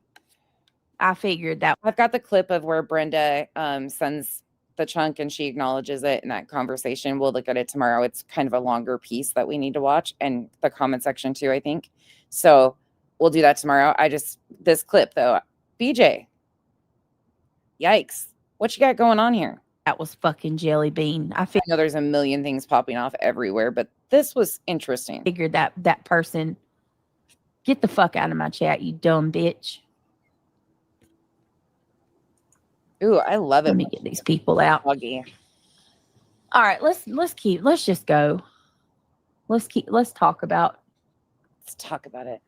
I figured that. I've got the clip of where Brenda sends the chunk and she acknowledges it in that conversation. We'll look at it tomorrow. It's kind of a longer piece that we need to watch, and the comment section too, I think. So We'll do that tomorrow. This clip though, BJ. Yikes. What you got going on here? That was fucking Jelly Bean. I I know there's a million things popping off everywhere, but this was interesting. figured that person, get the fuck out of my chat, you dumb bitch. Ooh, I love it. Let me get these people out. Buggy. All right, let's just go. Let's talk about. Let's talk about it.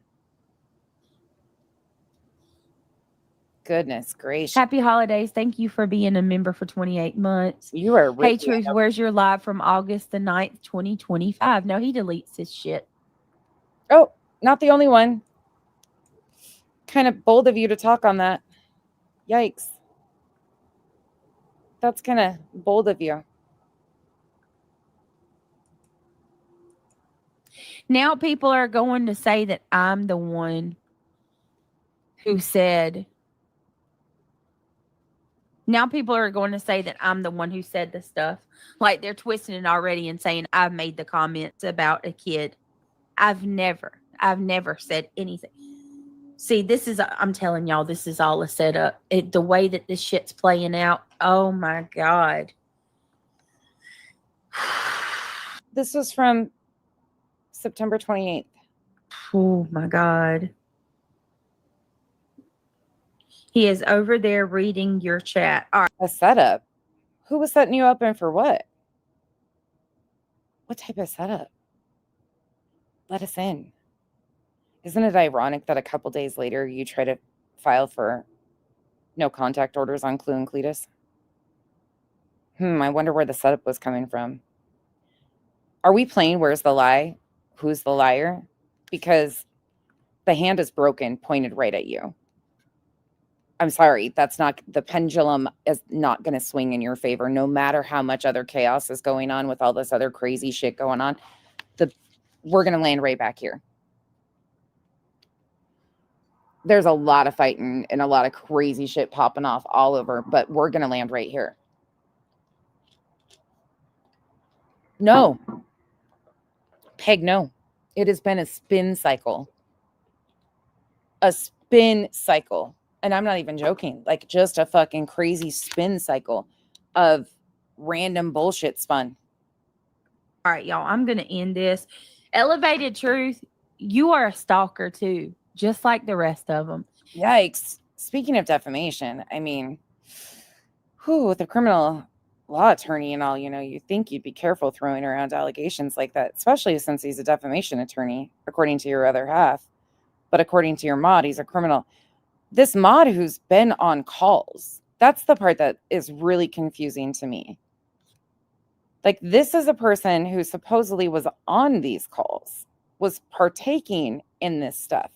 Goodness gracious. Happy holidays. Thank you for being a member for 28 months. You are Hey, Truth, where's your live from August the 9th, 2025? No, he deletes his shit. Oh, not the only one. Kind of bold of you to talk on that. Yikes. That's kind of bold of you. Now people are going to say that I'm the one who said. Now people are going to say that I'm the one who said the stuff. Like they're twisting it already and saying I've made the comments about a kid. I've never said anything. See, I'm telling y'all, this is all a setup. The way that this shit's playing out. Oh my God. This was from September 28th. Oh my God. He is over there reading your chat. All right. A setup? Who was setting you up and for what? What type of setup? Let us in. Isn't it ironic that a couple days later you try to file for no contact orders on Clue and Cletus? I wonder where the setup was coming from. Are we playing Where's the Lie? Who's the liar? Because the hand is broken, pointed right at you. I'm sorry, the pendulum is not going to swing in your favor, no matter how much other chaos is going on with all this other crazy shit going on. We're going to land right back here. There's a lot of fighting and a lot of crazy shit popping off all over, but we're going to land right here. No. Peg, no. It has been a spin cycle. A spin cycle. And I'm not even joking. Like just a fucking crazy spin cycle of random bullshit spun. All right, y'all. I'm going to end this. Elevated Truth, you are a stalker too, just like the rest of them. Yikes. Speaking of defamation, I mean, with a criminal law attorney and all, you think you'd be careful throwing around allegations like that, especially since he's a defamation attorney, according to your other half. But according to your mod, he's a criminal. This mod who's been on calls, that's the part that is really confusing to me. Like, this is a person who supposedly was on these calls, was partaking in this stuff.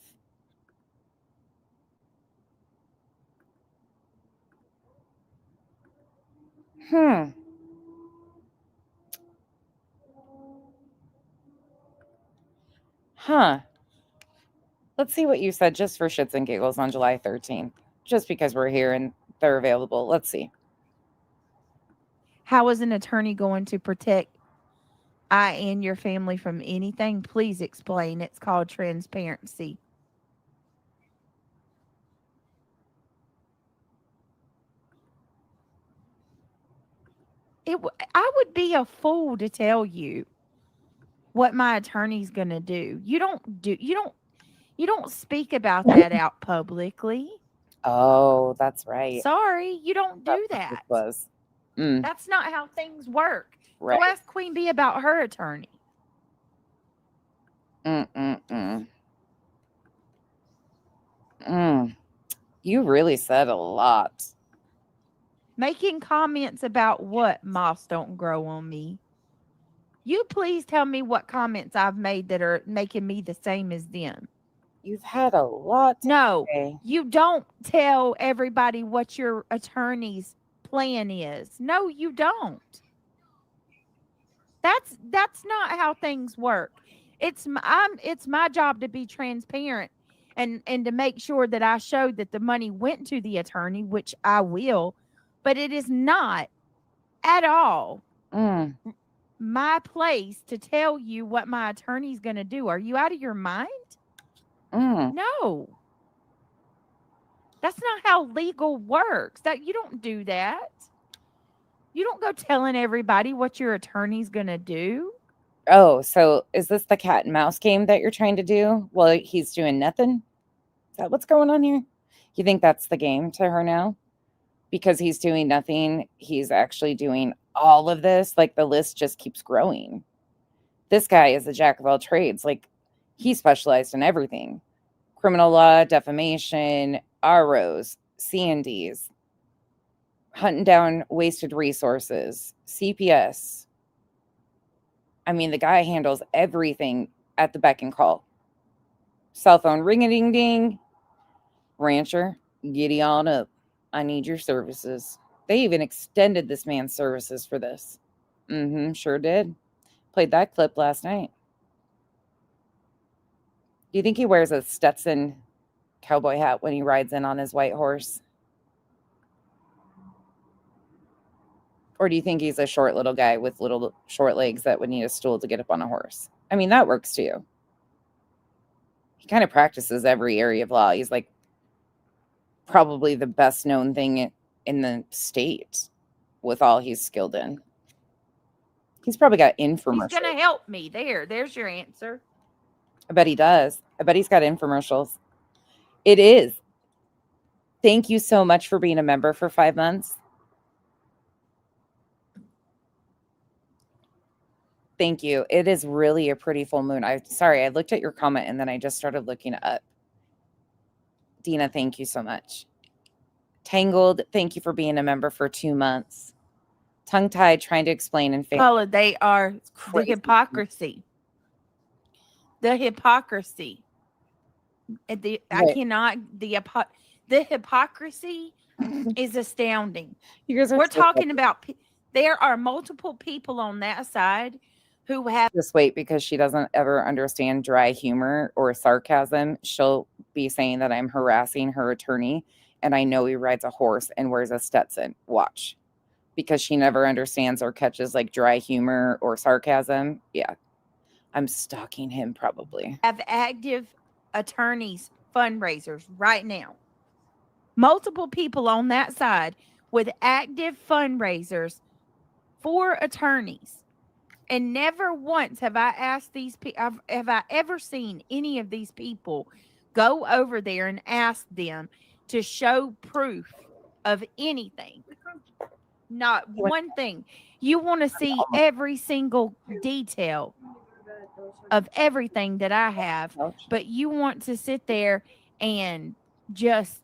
Let's see what you said just for shits and giggles on July 13th. Just because we're here and they're available. Let's see. How is an attorney going to protect I and your family from anything? Please explain. It's called transparency. I would be a fool to tell you what my attorney's going to do. You don't speak about that out publicly. Oh, that's right. Sorry, you don't do that. That's not how things work. Right. Go ask Queen Bee about her attorney. You really said a lot. Making comments about what moss don't grow on me. You please tell me what comments I've made that are making me the same as them. You've had a lot to say. You don't tell everybody what your attorney's plan is. No, you don't. That's not how things work. It's my job to be transparent and to make sure that I show that the money went to the attorney, which I will, but it is not at all my place to tell you what my attorney's going to do. Are you out of your mind? No. That's not how legal works. That you don't do that. You don't go telling everybody what your attorney's going to do. Oh, so is this the cat and mouse game that you're trying to do? Well, he's doing nothing. Is that what's going on here? You think that's the game to her now? Because he's doing nothing, he's actually doing all of this. Like, the list just keeps growing. This guy is a jack of all trades. Like, he specialized in everything: criminal law, defamation, ROs, C&Ds, hunting down wasted resources, CPS. I mean, the guy handles everything at the beck and call. Cell phone ring-a-ding-ding. Rancher, giddy on up. I need your services. They even extended this man's services for this. Sure did. Played that clip last night. Do you think he wears a Stetson cowboy hat when he rides in on his white horse? Or do you think he's a short little guy with little short legs that would need a stool to get up on a horse? I mean, that works too. He kind of practices every area of law. He's like probably the best known thing in the state with all he's skilled in. He's probably got infomercials. He's going to help me. There's your answer. I bet he does. I bet he's got infomercials. It is. Thank you so much for being a member for 5 months. Thank you. It is really a pretty full moon. Sorry, I looked at your comment and then I just started looking up. Dina, thank you so much. Tangled, thank you for being a member for 2 months. Tongue-tied, trying to explain and fail. Well, they are Crazy. the hypocrisy. The hypocrisy. The hypocrisy is astounding. You guys are We're so talking about, there are multiple people on that side who have. Just wait, because she doesn't ever understand dry humor or sarcasm. She'll be saying that I'm harassing her attorney, and I know he rides a horse and wears a Stetson. Watch. Because she never understands or catches like dry humor or sarcasm. Yeah. I'm stalking him probably. Have active attorneys fundraisers right now. Multiple people on that side with active fundraisers for attorneys. And never once have I asked these people, have I ever seen any of these people go over there and ask them to show proof of anything. Not one thing. You want to see every single detail of everything that I have, but you want to sit there and just,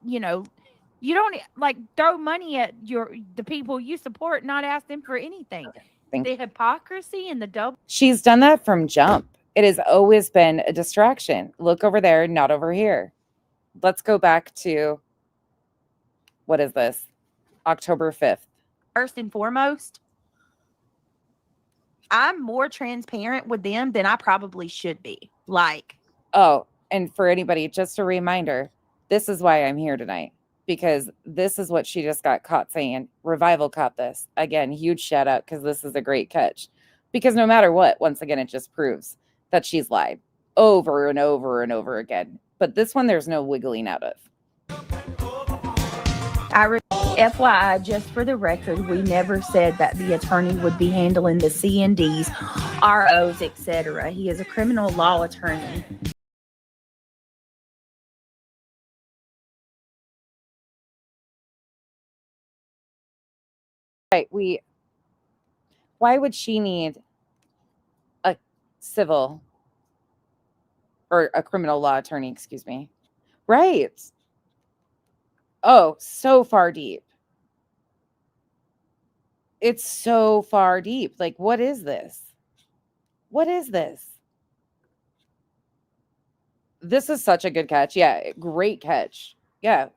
you don't like throw money at the people you support, not ask them for anything. The hypocrisy and the double. She's done that from jump. It has always been a distraction. Look over there, not over here. Let's go back to, what is this? October 5th. First and foremost, I'm more transparent with them than I probably should be. Like, oh, and for anybody, just a reminder, this is why I'm here tonight, because this is what she just got caught saying. Revival caught this. Again, huge shout out, because this is a great catch. Because no matter what, once again, it just proves that she's lied over and over and over again. But this one, there's no wiggling out of. FYI, just for the record, we never said that the attorney would be handling the C&Ds, ROs, etc. He is a criminal law attorney. Right. Why would she need a civil or a criminal law attorney, excuse me? Right. Oh, so far deep. It's so far deep. Like, what is this? What is this? This is such a good catch. Yeah, great catch. Yeah,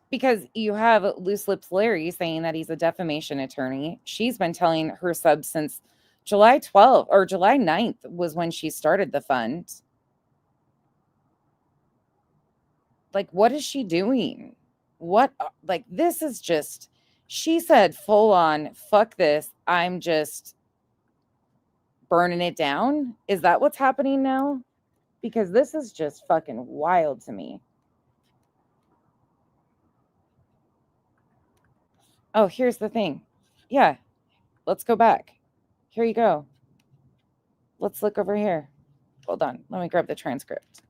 because you have Loose Lips Larry saying that he's a defamation attorney. She's been telling her subs since July 12th or July 9th was when she started the fund. Like, what is she doing? What, like, this is just, she said full on, fuck this. I'm just burning it down? Is that what's happening now? Because this is just fucking wild to me. Oh, here's the thing. Yeah, let's go back. Here you go. Let's look over here. Hold on. Let me grab the transcript.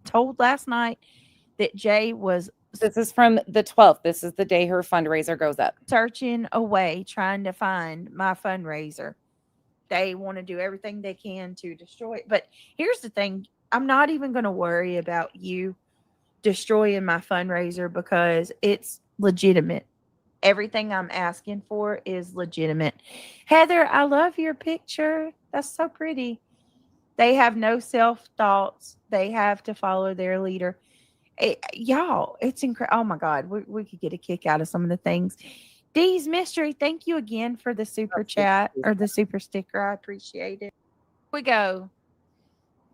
Told last night that Jay was This is from the 12th. This is the day her fundraiser goes up. searching away, trying to find my fundraiser. They want to do everything they can to destroy it. But here's the thing. I'm not even going to worry about you destroying my fundraiser because it's legitimate. Everything I'm asking for is legitimate. Heather, I love your picture. That's so pretty. They have no self thoughts. They have to follow their leader. Y'all, it's incredible. Oh my God, we could get a kick out of some of the things. Dee's Mystery, thank you again for the super chat or the super sticker. I appreciate it. Here we go.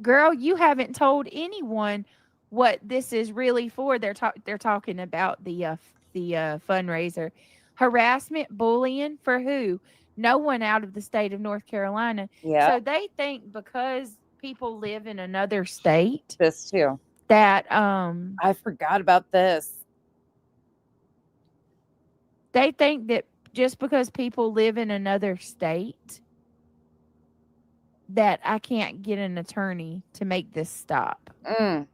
Girl, you haven't told anyone what this is really for. They're talking about the fundraiser. Harassment, bullying for who? No one out of the state of North Carolina. Yeah. So they think because people live in another state This too. that I forgot about this. they think that just because people live in another state that I can't get an attorney to make this stop. I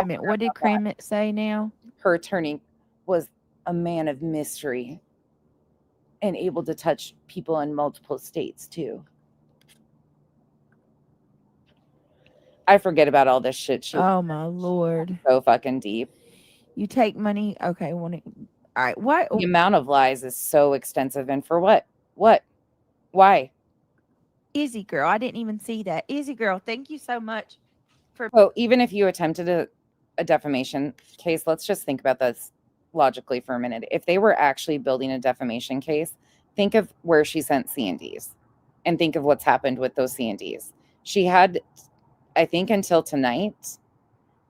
mean, what did Cramit say now? Her attorney was a man of mystery and able to touch people in multiple states too. I forget about all this shit. Oh my Lord. So fucking deep. You take money. Okay. All right. What? The amount of lies is so extensive. And for what? What? Why? Izzy girl. I didn't even see that. Izzy girl. Thank you so much for. So even if you attempted a defamation case, let's just think about this logically for a minute. If they were actually building a defamation case, think of where she sent C&Ds and think of what's happened with those C&Ds. She had, I think, until tonight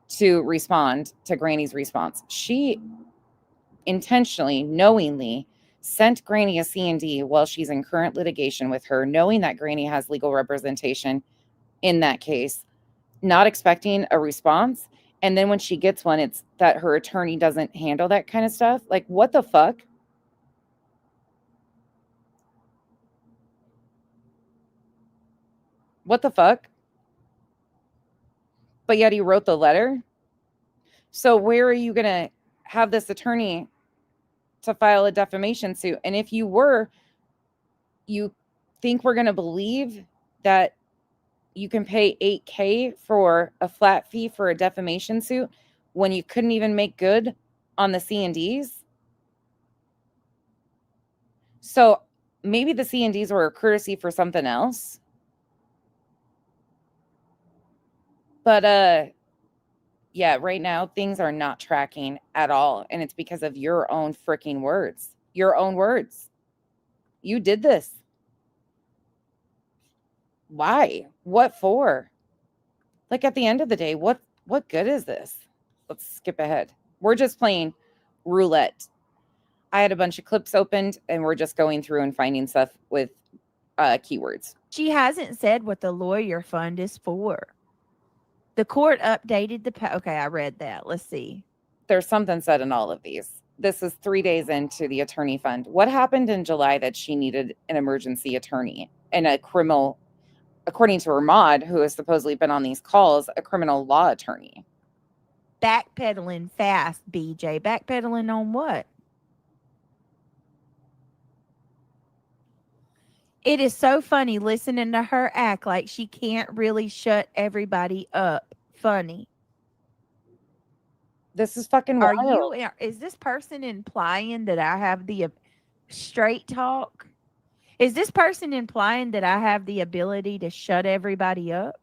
to respond to Granny's response. She intentionally, knowingly sent Granny a C&D while she's in current litigation with her, knowing that Granny has legal representation in that case, not expecting a response. And then when she gets one, it's that her attorney doesn't handle that kind of stuff. Like, what the fuck? What the fuck? But yet he wrote the letter. So where are you going to have this attorney to file a defamation suit? And if you think we're going to believe that you can pay $8,000 for a flat fee for a defamation suit when you couldn't even make good on the C&Ds? So maybe the C&Ds were a courtesy for something else. But yeah, right now things are not tracking at all. And it's because of your own freaking words. Your own words. You did this. Why? What for? Like, at the end of the day, what good is this? Let's skip ahead. We're just playing roulette. I had a bunch of clips opened and we're just going through and finding stuff with keywords. She hasn't said what the lawyer fund is for. The court updated the okay, I read that. Let's see. There's something said in all of these. This is 3 days into the attorney fund. What happened in July that she needed an emergency attorney and a criminal, according to her mod, who has supposedly been on these calls, a criminal law attorney? Backpedaling fast, BJ. Backpedaling on what? It is so funny listening to her act like she can't really shut everybody up. Funny. This is fucking wild. Is this person implying that I have the straight talk? Is this person implying that I have the ability to shut everybody up?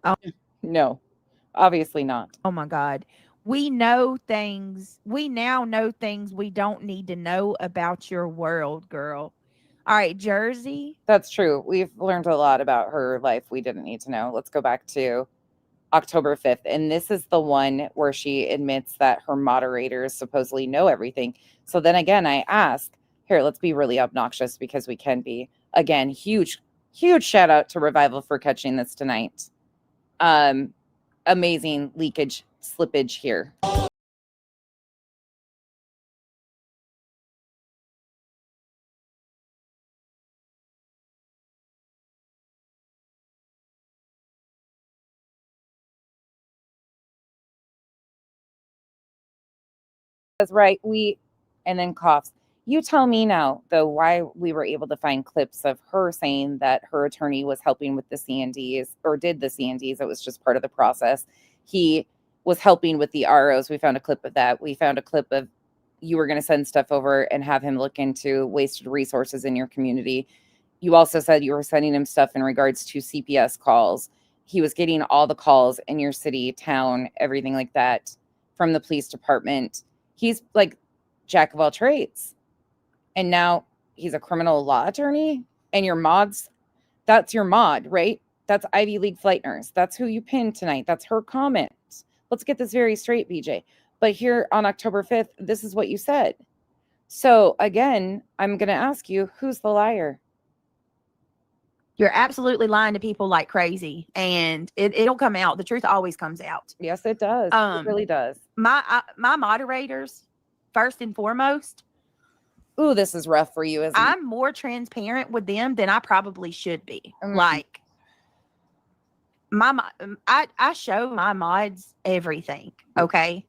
Oh. No, obviously not. Oh my God. We know things. We now know things we don't need to know about your world, girl. All right, Jersey. That's true. We've learned a lot about her life we didn't need to know. Let's go back to October 5th. And this is the one where she admits that her moderators supposedly know everything. So then again, I ask, here, let's be really obnoxious because we can be. Again, huge shout out to Revival for catching this tonight. Amazing leakage, slippage here. That's right. And then coughs. You tell me now, though, why we were able to find clips of her saying that her attorney was helping with the C&Ds or did the C&Ds. It was just part of the process. He was helping with the ROs. We found a clip of that. We found a clip of you were going to send stuff over and have him look into wasted resources in your community. You also said you were sending him stuff in regards to CPS calls. He was getting all the calls in your city, town, everything like that from the police department. He's like jack of all trades. And now he's a criminal law attorney and your mods, that's your mod, right? That's Ivy League flight nurse. That's who you pinned tonight. That's her comment. Let's get this very straight, BJ. But here on October 5th, this is what you said. So again, I'm going to ask you, who's the liar? You're absolutely lying to people like crazy, and it'll come out. The truth always comes out. Yes, it does. It really does. My moderators, first and foremost. Ooh, this is rough for you, isn't it? I'm more transparent with them than I probably should be. Like, I show my mods everything, okay?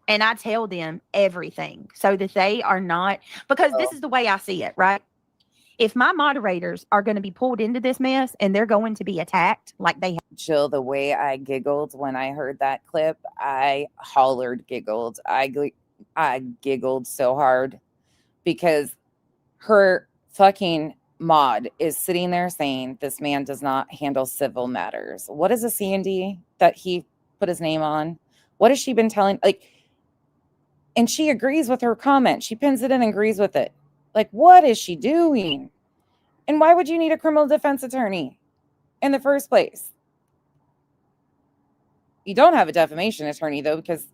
And I tell them everything so that they are not, because this is the way I see it, right? If my moderators are going to be pulled into this mess and they're going to be attacked like they have. Jill, the way I giggled when I heard that clip, I giggled. I giggled so hard because her fucking mod is sitting there saying this man does not handle civil matters. What is a C&D that he put his name on? What has she been telling? Like, and she agrees with her comment. She pins it in and agrees with it. Like, what is she doing? And why would you need a criminal defense attorney in the first place? You don't have a defamation attorney, though, because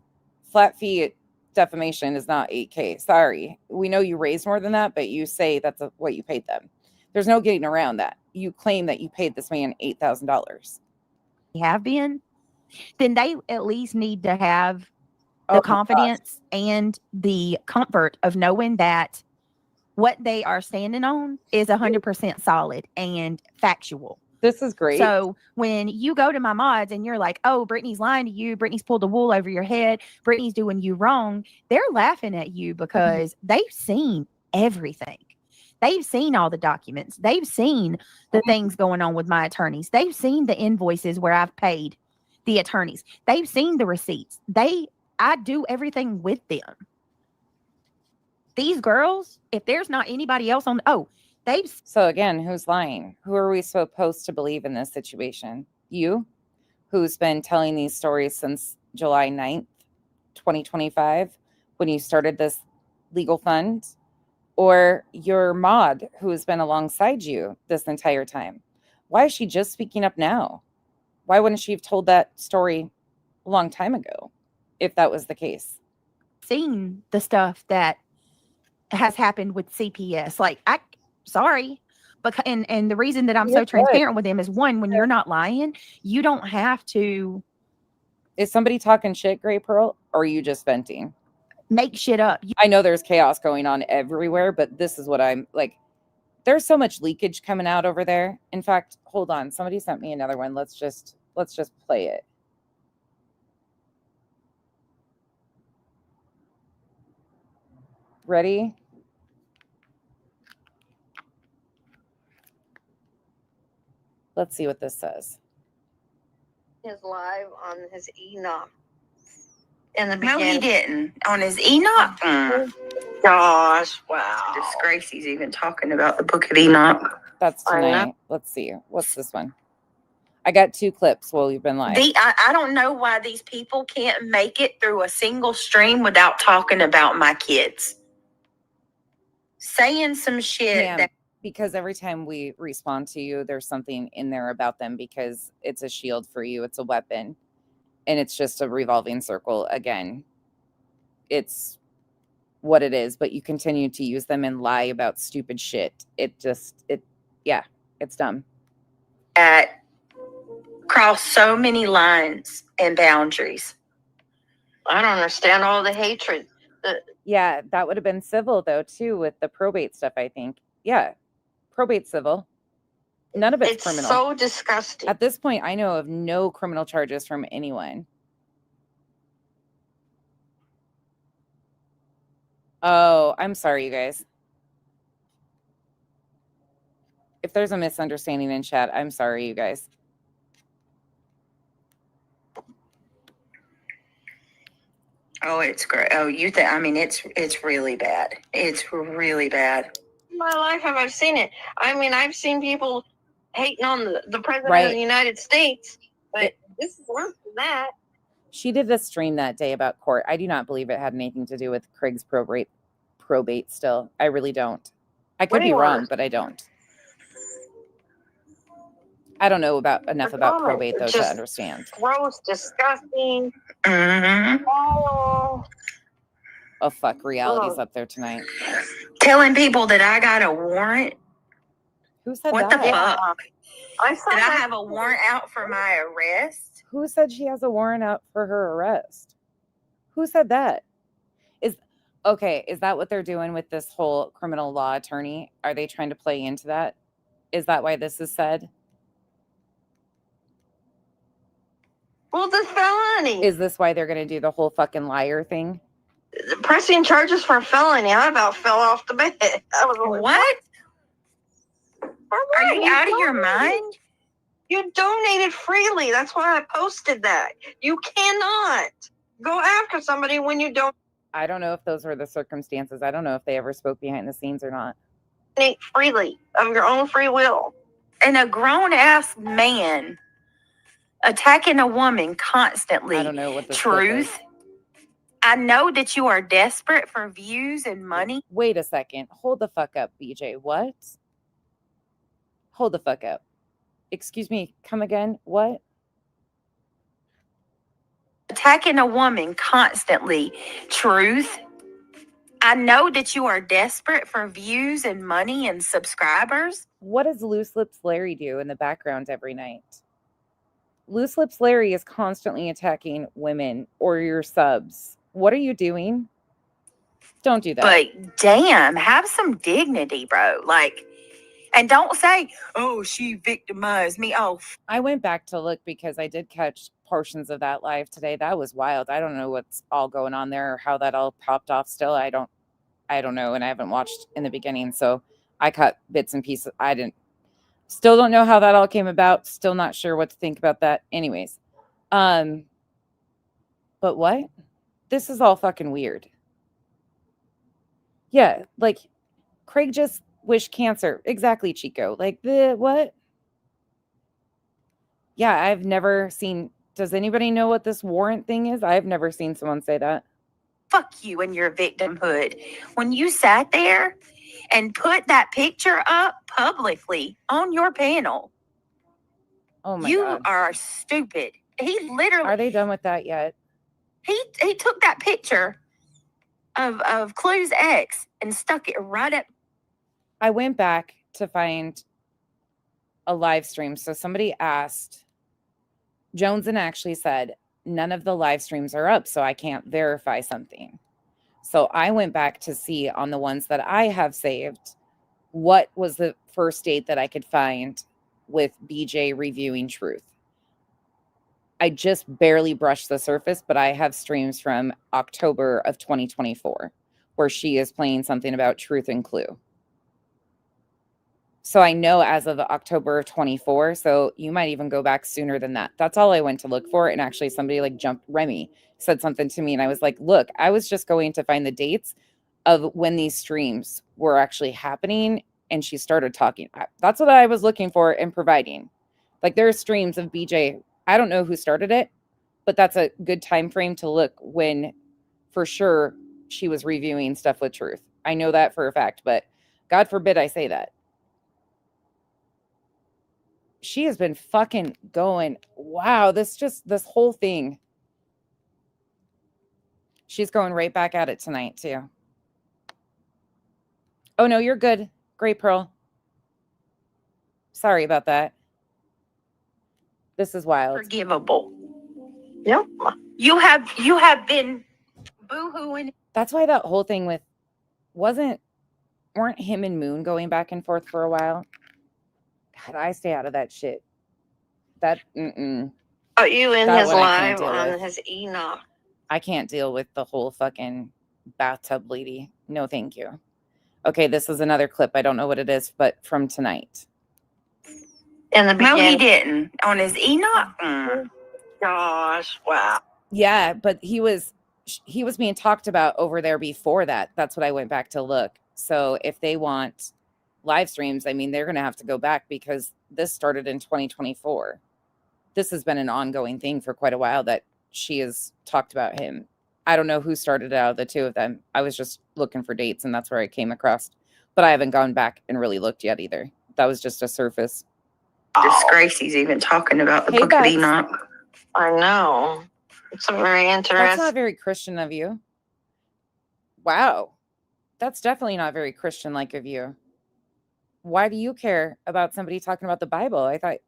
flat fee defamation is not $8K. Sorry. We know you raised more than that, but you say that's what you paid them. There's no getting around that. You claim that you paid this man $8,000. Have been, then they at least need to have the confidence and the comfort of knowing that what they are standing on is 100% solid and factual. This is great. So when you go to my mods and you're like, oh, Brittany's lying to you, Brittany's pulled the wool over your head, Brittany's doing you wrong, they're laughing at you because they've seen everything. They've seen all the documents. They've seen the things going on with my attorneys. They've seen the invoices where I've paid the attorneys. They've seen the receipts. I do everything with them. These girls, if there's not anybody else on, So again, who's lying? Who are we supposed to believe in this situation? You, who's been telling these stories since July 9th, 2025, when you started this legal fund, or your mod who has been alongside you this entire time? Why is she just speaking up now? Why wouldn't she have told that story a long time ago if that was the case? Seen the stuff that has happened with CPS. Like, sorry. Because, and the reason that I'm so transparent with them is, one, when you're not lying, you don't have to. Is somebody talking shit, Gray Pearl, or are you just venting? Make shit up. I know there's chaos going on everywhere, but this is what I'm like. There's so much leakage coming out over there. In fact, hold on. Somebody sent me another one. Let's just play it. Ready? Let's see what this says. His live on his Enoch. In the No, beginning. he didn't. On his Enoch? Gosh, wow. Disgrace, he's even talking about the book of Enoch. That's tonight. Let's see. What's this one? I got 2 clips while you've been live. I don't know why these people can't make it through a single stream without talking about my kids. Saying some shit Ma'am, that because every time we respond to you, there's something in there about them because it's a shield for you. It's a weapon. And it's just a revolving circle. Again, it's what it is, but you continue to use them and lie about stupid shit. It's dumb. Cross so many lines and boundaries. I don't understand all the hatred. Yeah, that would have been civil though too with the probate stuff, I think. Yeah. Probate civil. None of it's criminal. So disgusting. At this point, I know of no criminal charges from anyone. Oh, I'm sorry, you guys. If there's a misunderstanding in chat, I'm sorry, you guys. Oh, it's great. Oh, I mean, it's really bad. It's really bad. In my life have I seen it. I mean, I've seen people hating on the president Right. of the United States, but this is worse than that. She did a stream that day about court. I do not believe it had anything to do with Craig's probate still. I really don't. I could be wrong, but I don't. I don't know enough about probate though to understand. Gross, disgusting. Mm-hmm. Oh fuck, reality's up there tonight. Telling people that I got a warrant. Who said What that? the fuck? I saw Did I that. have a warrant out for my arrest? Who said she has a warrant out for her arrest? Who said that? Is that what they're doing with this whole criminal law attorney? Are they trying to play into that? Is that why this is said? Well, the felony. Is this why they're going to do the whole fucking liar thing? Pressing charges for a felony. I about fell off the bed. I was like, What? For Are you out of your donated. mind? You donated freely. That's why I posted that. You cannot go after somebody when you don't I don't know if those were the circumstances. I don't know if they ever spoke behind the scenes or not. donate freely of your own free will. And a grown ass man attacking a woman constantly. I don't know what the clip Truth. I know that you are desperate for views and money. is. Wait a second. Hold the fuck up, BJ. What? Hold the fuck up. Excuse me. Come again. What? Attacking a woman constantly. Truth. I know that you are desperate for views and money and subscribers. What does Loose Lips Larry do in the background every night? Loose Lips Larry is constantly attacking women or your subs. What are you doing? Don't do that. But damn, have some dignity, bro. Like, and don't say, oh, she victimized me. Oh, I went back to look because I did catch portions of that live today. That was wild. I don't know what's all going on there or how that all popped off still. I don't know. And I haven't watched in the beginning. So I caught bits and pieces. Still don't know how that all came about. Still not sure what to think about that. Anyways. But what? This is all fucking weird. Yeah. Like Craig just wished cancer. Exactly, Chico. Like the what? Yeah, I've never seen. Does anybody know what this warrant thing is? I've never seen someone say that. fuck you and your victimhood. When you sat there and put that picture up publicly on your panel, Oh my you God. are stupid. He literally Are they done with that yet? he took that picture of Clue's ex and stuck it right up. I went back to find a live stream. So somebody asked, Jones and actually said, none of the live streams are up, so I can't verify something. So I went back to see on the ones that I have saved, what was the first date that I could find with BJ reviewing Truth. I just barely brushed the surface, but I have streams from October of 2024 where she is playing something about Truth and Clue. So I know as of October 24, so you might even go back sooner than that. That's all I went to look for. And actually somebody like Remy said something to me and I was like, look, I was just going to find the dates of when these streams were actually happening. And she started talking. That's what I was looking for and providing. Like there are streams of BJ. I don't know who started it, but that's a good time frame to look when for sure she was reviewing stuff with Truth. I know that for a fact, but God forbid I say that. she has been fucking going. Wow, this whole thing. She's going right back at it tonight, too. Oh, no, you're good. Great, Pearl. Sorry about that. This is wild. Forgivable. Yep. You have been boo-hooing. That's why that whole thing with weren't him and Moon going back and forth for a while? God, I stay out of that shit. But you in That his one I can't live deal on with. his Enoch. I can't deal with the whole fucking bathtub lady. No, thank you. Okay, this is another clip. I don't know what it is, but from tonight. In the No, he beginning. didn't. On his Enoch? Gosh, wow. Yeah, but he was being talked about over there before that. That's what I went back to look. So if they want live streams, I mean, they're going to have to go back because this started in 2024. This has been an ongoing thing for quite a while that she has talked about him. I don't know who started it out of the two of them. I was just looking for dates and that's where I came across. But I haven't gone back and really looked yet either. That was just a surface. Disgrace, he's even talking about the Hey, book of Bex. Enoch. I know. It's a very That's interesting. not very Christian of you. Wow. That's definitely not very Christian-like of you. Why do you care about somebody talking about the Bible? I thought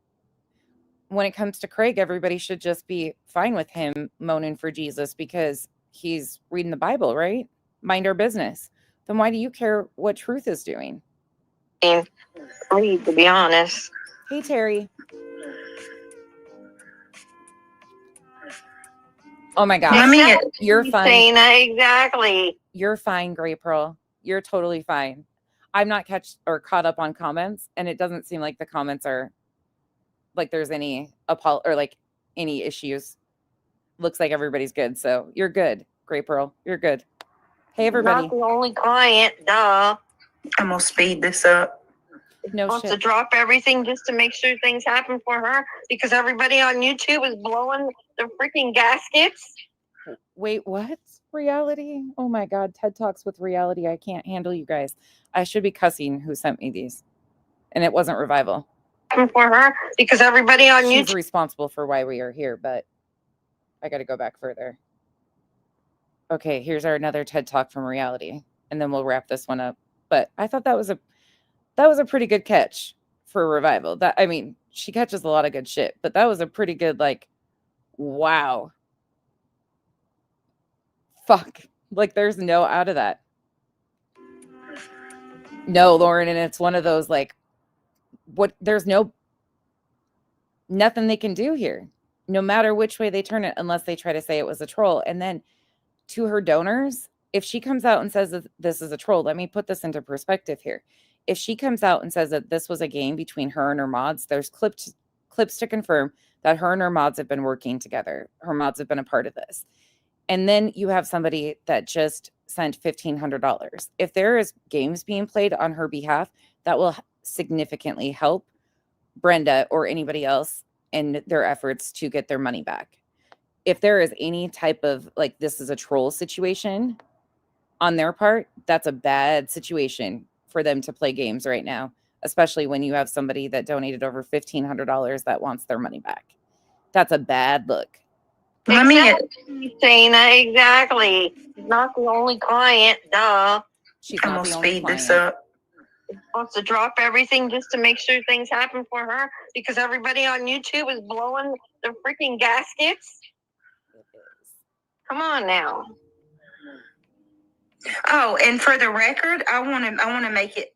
when it comes to Craig, everybody should just be fine with him moaning for Jesus because he's reading the Bible, right? Mind our business. Then why do you care what truth is doing? Read, to be honest. Hey, Terry. Oh my gosh. You're fine. Dana, exactly. You're fine, Gray Pearl. You're totally fine. I'm not caught up on comments, and it doesn't seem like the comments are like there's any any issues. Looks like everybody's good, so you're good, Gray Pearl. You're good. Hey, everybody. Not the only client, duh. I'm gonna speed this up. No Wants to shit. drop everything just to make sure things happen for her because everybody on YouTube is blowing the freaking gaskets. Wait, what? Reality? Oh my God. TED Talks with reality. I can't handle you guys. I should be cussing who sent me these. And it wasn't Revival. For her because everybody on She's YouTube responsible for why we are here, but I got to go back further. Okay, here's another TED Talk from reality, and then we'll wrap this one up. But I thought that was a pretty good catch for Revival. She catches a lot of good shit, but that was a pretty good wow. Fuck. There's no out of that. No, Lauren, and it's one of those there's nothing they can do here, no matter which way they turn it, unless they try to say it was a troll. And then to her donors, if she comes out and says that this is a troll, let me put this into perspective here. If she comes out and says that this was a game between her and her mods, there's clips to confirm that her and her mods have been working together. Her mods have been a part of this. And then you have somebody that just sent $1,500. If there is games being played on her behalf, that will significantly help Brenda or anybody else in their efforts to get their money back. If there is any type of this is a troll situation on their part, that's a bad situation for them to play games right now, especially when you have somebody that donated over $1,500 that wants their money back. That's a bad look. exactly, Dana, exactly. Not the only client, duh. She's I'm not gonna the only speed this client. up. Wants to drop everything just to make sure things happen for her because everybody on YouTube is blowing the freaking gaskets. Come on now. Oh, and for the record, I want to make it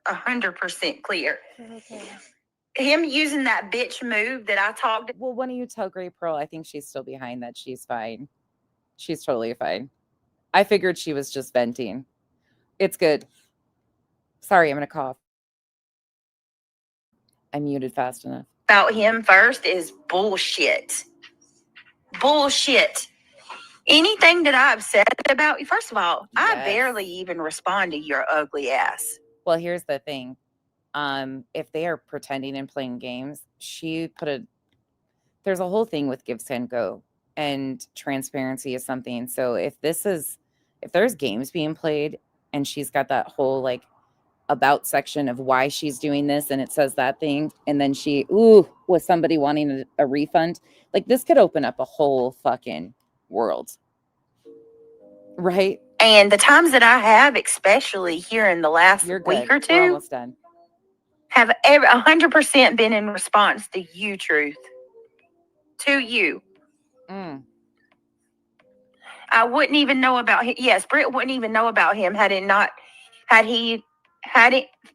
100% clear. Okay. Him using that bitch move that I talked. Well, why don't you tell Gray Pearl? I think she's still behind that. She's fine. She's totally fine. I figured she was just venting. It's good. Sorry, I'm going to cough. I muted fast enough. About him first is bullshit. Bullshit. Anything that I've said about you, first of all, I Yes. barely even respond to your ugly ass. Well, here's the thing. If they are pretending and playing games, there's a whole thing with give, send, go, and transparency is something. So if there's games being played and she's got that whole about section of why she's doing this, and it says that thing, and then was somebody wanting a refund. Like, this could open up a whole fucking world, right? And the times that I have, especially here in the last You're good. week or We're two, almost done. have 100% been in response to you, Truth. To you. I wouldn't even know about him. Yes, Britt wouldn't even know about him had he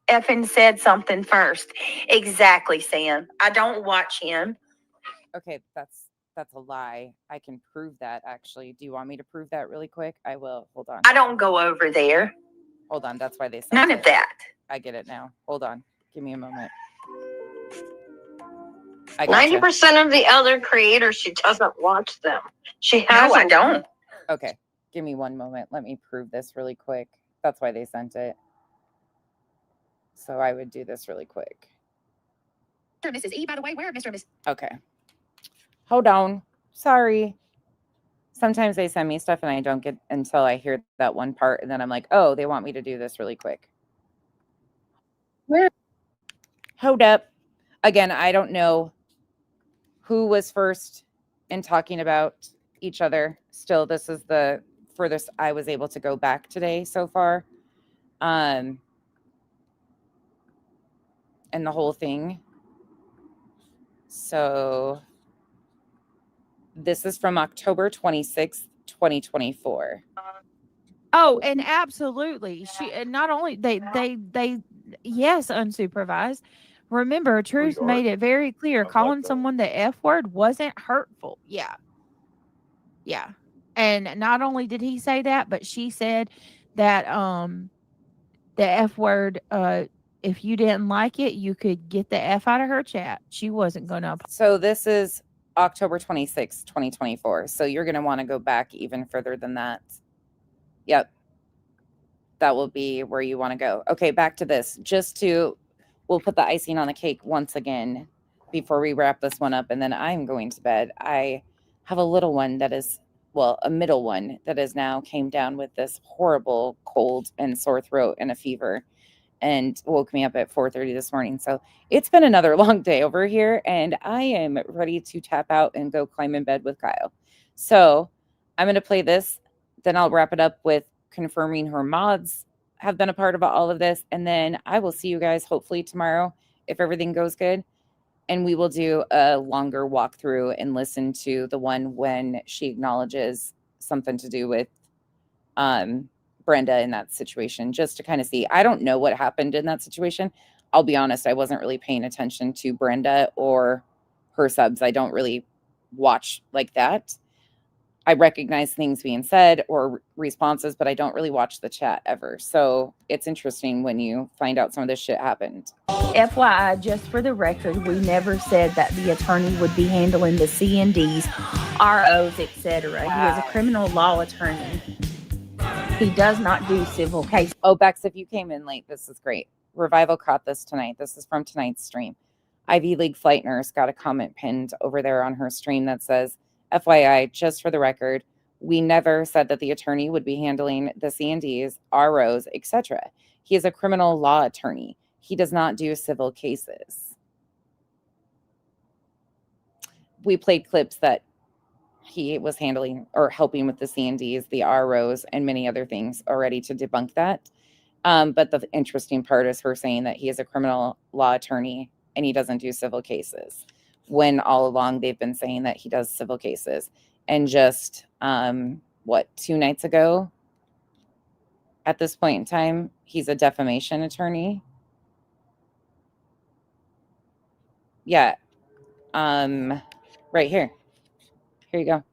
effing said something first. Exactly, Sam. I don't watch him. Okay, that's a lie. I can prove that, actually. Do you want me to prove that really quick? I will. Hold on. I don't go over there. Hold on. That's why they sent None it. of that. I get it now. Hold on. Give me a moment. I gotcha. 90% of the other creators, she doesn't watch them. She has. No, I don't. Okay. Give me one moment. Let me prove this really quick. That's why they sent it. So I would do this really quick. Mrs. E, by the way, where Mr. and Miss? Okay. Hold on. Sorry. Sometimes they send me stuff and I don't get until I hear that one part. And then I'm like, oh, they want me to do this really quick. Where? Hold up. Again, I don't know who was first in talking about each other. Still, this is the furthest I was able to go back today so far. And the whole thing. So this is from October 26th, 2024. Oh, and absolutely. And not only they yes, unsupervised. Remember, Truth made it very clear calling someone the F word wasn't hurtful. Yeah. Yeah. And not only did he say that, but she said that the F word, if you didn't like it, you could get the F out of her chat. She wasn't gonna. So this is October 26th, 2024. So you're gonna want to go back even further than that. Yep. That will be where you want to go. Okay, back to this. We'll put the icing on the cake once again before we wrap this one up, and then I'm going to bed. I have a little one that is, a middle one that is now came down with this horrible cold and sore throat and a fever and woke me up at 4:30 this morning. So it's been another long day over here, and I am ready to tap out and go climb in bed with Kyle. So I'm going to play this. Then I'll wrap it up with confirming her mods have been a part of all of this. And then I will see you guys hopefully tomorrow if everything goes good. And we will do a longer walkthrough and listen to the one when she acknowledges something to do with Brenda in that situation, just to kind of see. I don't know what happened in that situation. I'll be honest, I wasn't really paying attention to Brenda or her subs. I don't really watch like that. I recognize things being said or responses, but I don't really watch the chat ever. So it's interesting when you find out some of this shit happened. FYI, just for the record, we never said that the attorney would be handling the C&Ds, ROs, etc. He is a criminal law attorney. He does not do civil cases. Oh, Bex, if you came in late, this is great. Revival caught this tonight. This is from tonight's stream. Ivy League Flight Nurse got a comment pinned over there on her stream that says, FYI, just for the record, we never said that the attorney would be handling the C&Ds, ROs, etc. He is a criminal law attorney. He does not do civil cases. We played clips that he was handling or helping with the C&Ds, the ROs, and many other things already to debunk that. But the interesting part is her saying that he is a criminal law attorney and he doesn't do civil cases, when all along they've been saying that he does civil cases. And just, 2 nights ago, at this point in time, he's a defamation attorney. Yeah. Right here. Here you go.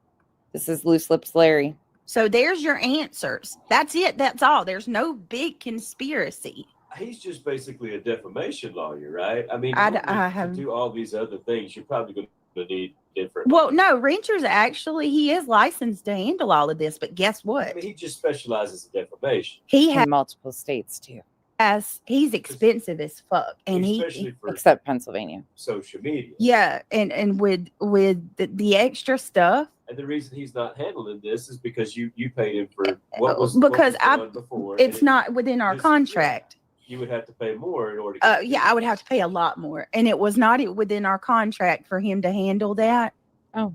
This is Loose Lips Larry. So there's your answers. That's it. That's all. There's no big conspiracy. He's just basically a defamation lawyer, right? I mean, to do all these other things, you're probably going to need different. Well, no, Rancher's he is licensed to handle all of this, but guess what? I mean, he just specializes in defamation. He in multiple states too. He's expensive as fuck, and Especially for except Pennsylvania. social media. Yeah, and with the extra stuff. And the reason he's not handling this is because you paid him for Because what was done before. it's not within our contract. you would have to pay more in order to get Yeah, I would have to pay a lot more. And it was not within our contract for him to handle that. Oh.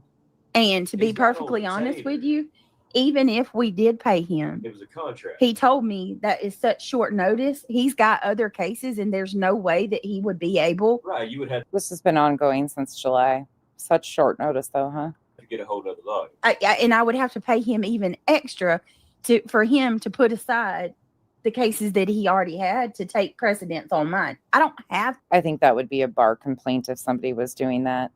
And to be He's not on perfectly honest retainer. with you, even if we did pay him, It was a contract. he told me that is such short notice. He's got other cases and there's no way that he would be able. Right, you would have This has been ongoing since July. Such short notice, though, huh? to get a hold of the lawyer. And I would have to pay him even extra for him to put aside the cases that he already had to take precedence on mine. I don't have I think that would be a bar complaint if somebody was doing that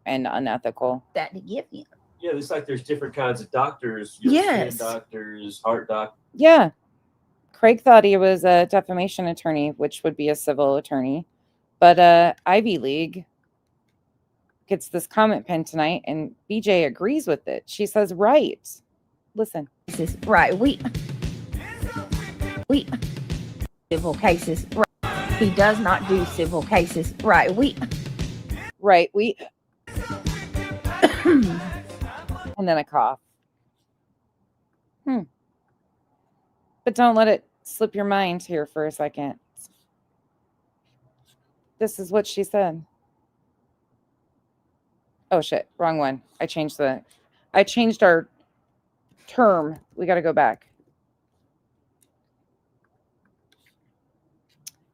and unethical. that to give him. Yeah, it's like there's different kinds of doctors. Yes. Skin doctors, heart doctors. Yeah. Craig thought he was a defamation attorney, which would be a civil attorney. But Ivy League gets this comment pinned tonight, and BJ agrees with it. She says, right. Listen. This is right. We civil cases. Right. He does not do civil cases. Right. Right. And then a cough. But don't let it slip your mind here for a second. This is what she said. Oh shit, wrong one. I changed our term. We got to go back.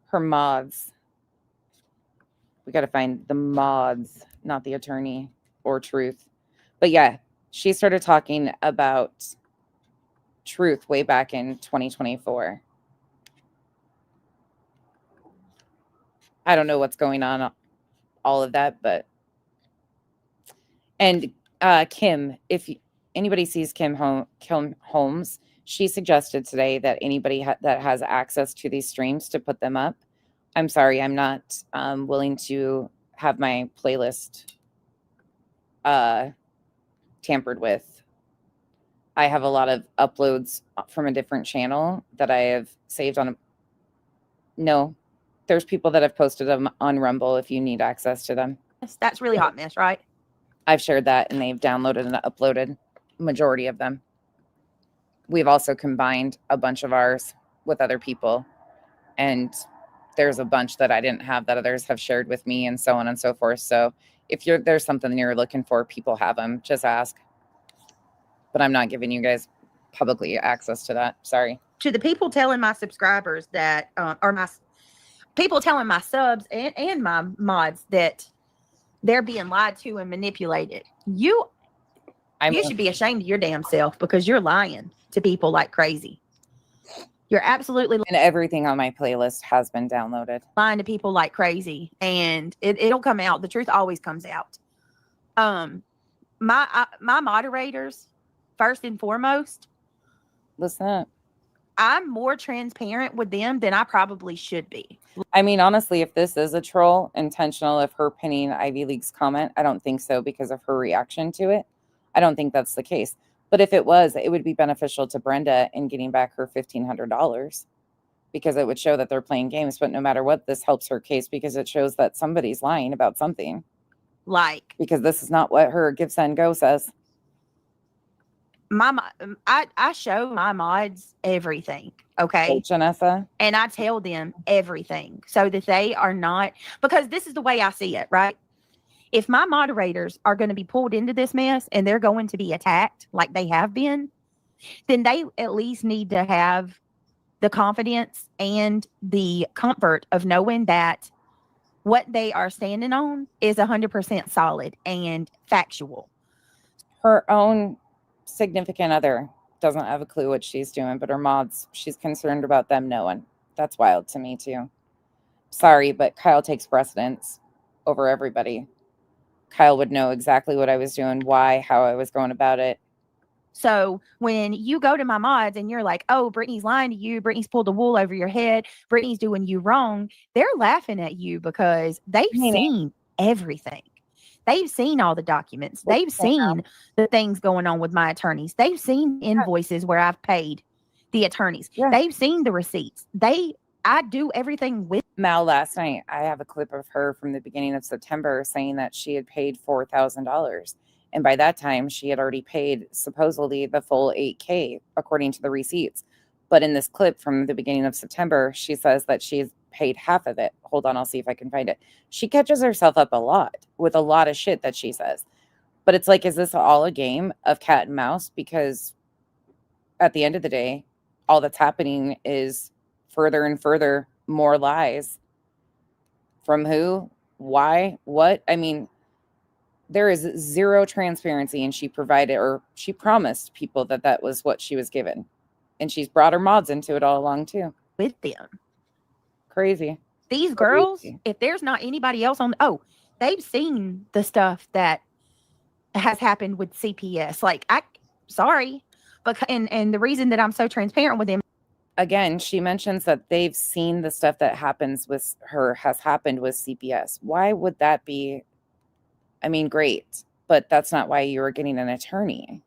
Her mods. We got to find the mods, not the attorney or Truth. But yeah, she started talking about Truth way back in 2024. I don't know what's going on, all of that, but. And Kim, if anybody sees Kim Holmes, she suggested today that anybody that has access to these streams to put them up. I'm sorry, I'm not willing to have my playlist tampered with. I have a lot of uploads from a different channel that I have saved on. No, there's people that have posted them on Rumble if you need access to them. That's really hot mess, right? I've shared that and they've downloaded and uploaded majority of them. We've also combined a bunch of ours with other people. And there's a bunch that I didn't have that others have shared with me and so on and so forth. So if there's something you're looking for, people have them, just ask. But I'm not giving you guys publicly access to that. Sorry. To the people telling my subscribers that, or my people telling my subs and my mods that they're being lied to and manipulated. You should be ashamed of your damn self because you're lying to people like crazy. You're absolutely And everything on my playlist has been downloaded. lying to people like crazy, and it'll come out. The truth always comes out. My moderators, first and foremost, Listen up. I'm more transparent with them than I probably should be. I mean, honestly, if this is a troll intentional of her pinning Ivy League's comment, I don't think so because of her reaction to it. I don't think that's the case. But if it was, it would be beneficial to Brenda in getting back her $1,500 because it would show that they're playing games. But no matter what, this helps her case because it shows that somebody's lying about something. Like, Because this is not what her Give, Send, Go says. I show my mods everything, okay? Hey, Janessa. And I tell them everything so that they are not, because this is the way I see it, right? If my moderators are going to be pulled into this mess and they're going to be attacked like they have been, then they at least need to have the confidence and the comfort of knowing that what they are standing on is 100% solid and factual. Her own significant other doesn't have a clue what she's doing, but her mods, she's concerned about them knowing. That's wild to me too. Sorry, but Kyle takes precedence over everybody. Kyle would know exactly what I was doing, why, how I was going about it. So when you go to my mods and you're like, oh, Brittany's lying to you, Brittany's pulled the wool over your head, Brittany's doing you wrong, they're laughing at you because they've seen everything. They've seen all the documents. They've seen the things going on with my attorneys. They've seen invoices where I've paid the attorneys. Yeah. They've seen the receipts. I do everything with Mal last night, I have a clip of her from the beginning of September saying that she had paid $4,000. And by that time, she had already paid supposedly the full $8,000 according to the receipts. But in this clip from the beginning of September, she says that she's paid half of it. Hold on, I'll see if I can find it. She catches herself up a lot with a lot of shit that she says. But it's like, is this all a game of cat and mouse? Because at the end of the day, all that's happening is further and further more lies. From who? Why? What? I mean, there is zero transparency, and she provided, or she promised people that that was what she was given. And she's brought her mods into it all along too. with them. Crazy. These girls, Crazy. if there's not anybody else on, they've seen the stuff that has happened with CPS. Like, sorry, but and the reason that I'm so transparent with them. Again, she mentions that they've seen the stuff that happens with her has happened with CPS. Why would that be? I mean, great, but that's not why you were getting an attorney.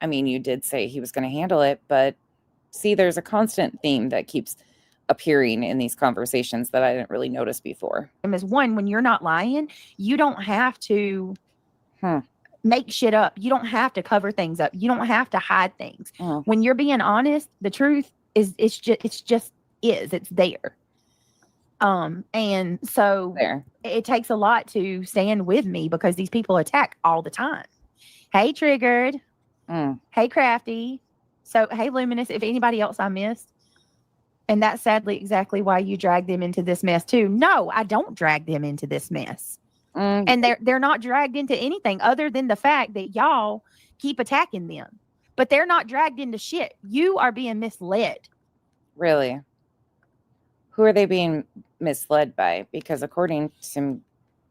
I mean, you did say he was going to handle it, but see, there's a constant theme that keeps appearing in these conversations that I didn't really notice before. Is one, when you're not lying, you don't have to make shit up. You don't have to cover things up. You don't have to hide things. When you're being honest, the truth is it's just it's there. And so it takes a lot to stand with me because these people attack all the time. Hey, Triggered. Hey, Crafty. So, hey, Luminous, if anybody else I missed. And that's sadly exactly why you drag them into this mess too. No, I don't drag them into this mess. And they're not dragged into anything other than the fact that y'all keep attacking them. But they're not dragged into shit. You are being misled. Really? Who are they being misled by? Because according to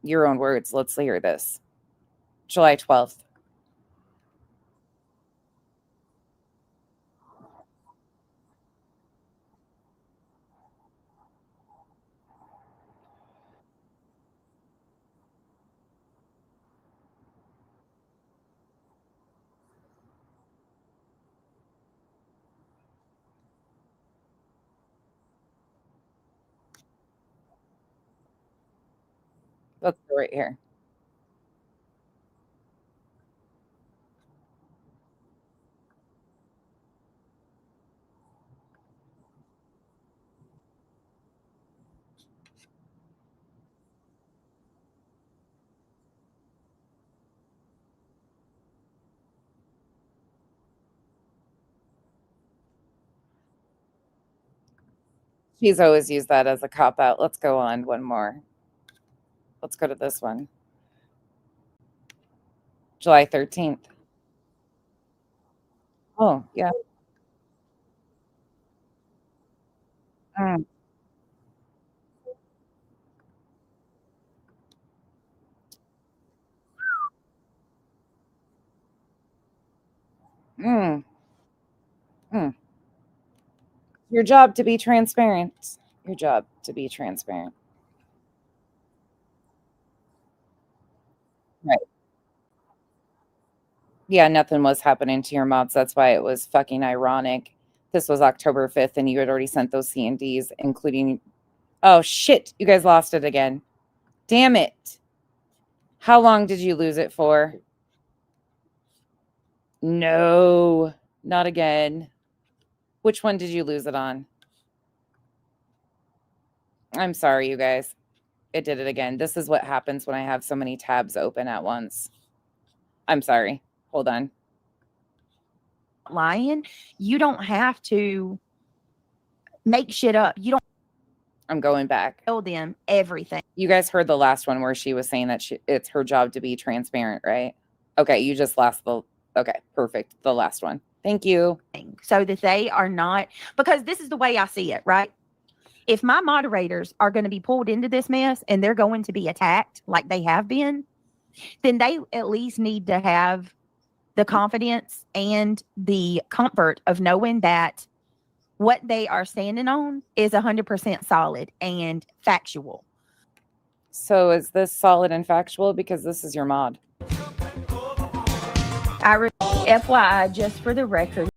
your own words, let's hear this. July 12th. Let's go right here. She's always used that as a cop out. Let's go on one more. Let's go to this one. July 13th. Oh, yeah. Mm. Mm. Mm. Your job to be transparent. Your job to be transparent. Right. Yeah, nothing was happening to your mods. That's why it was fucking ironic. This was October 5th, and you had already sent those C&Ds, including... Oh, shit. You guys lost it again. Damn it. How long did you lose it for? No, not again. Which one did you lose it on? I'm sorry, you guys. It did it again. This is what happens when I have so many tabs open at once. I'm sorry. Hold on. Lying, you don't have to make shit up. You don't. I'm going back. Tell them everything. You guys heard the last one where she was saying that it's her job to be transparent, right? Okay, you just lost the... Okay, perfect. The last one. Thank you. So that they are not... Because this is the way I see it, right? If my moderators are going to be pulled into this mess and they're going to be attacked like they have been, then they at least need to have the confidence and the comfort of knowing that what they are standing on is 100% solid and factual. So is this solid and factual? Because this is your mod. FYI, just for the record,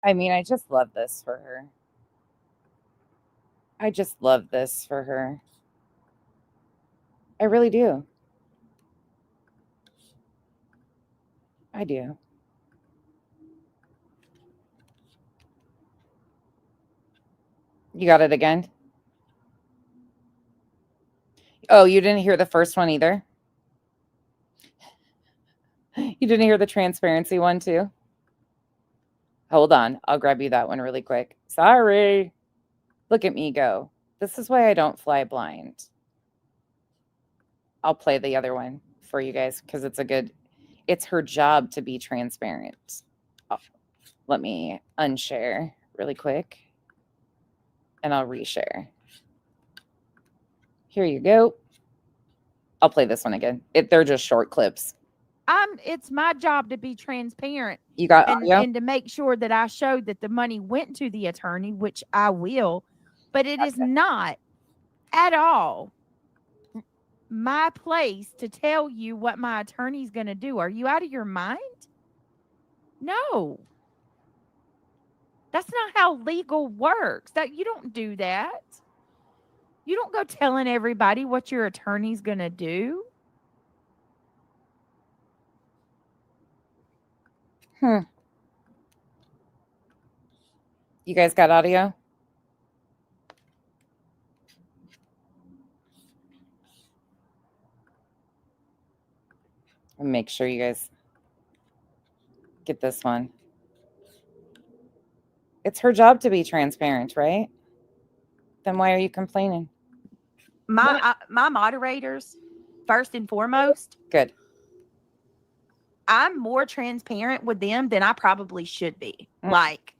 I mean, I just love this for her. I just love this for her. I really do. I do. You got it again? Oh, you didn't hear the first one either? You didn't hear the transparency one too? Hold on. I'll grab you that one really quick. Sorry. Look at me go. This is why I don't fly blind. I'll play the other one for you guys because it's her job to be transparent. Oh, let me unshare really quick and I'll reshare. Here you go. I'll play this one again. They're just short clips. It's my job to be transparent You got and, audio? and to make sure that I showed that the money went to the attorney, which I will, but it is not at all my place to tell you what my attorney's going to do. Are you out of your mind? No. That's not how legal works. That you don't do that. You don't go telling everybody what your attorney's going to do. You guys got audio? And make sure you guys get this one. It's her job to be transparent, right? Then why are you complaining? My moderators, first and foremost, Good. I'm more transparent with them than I probably should be. Like,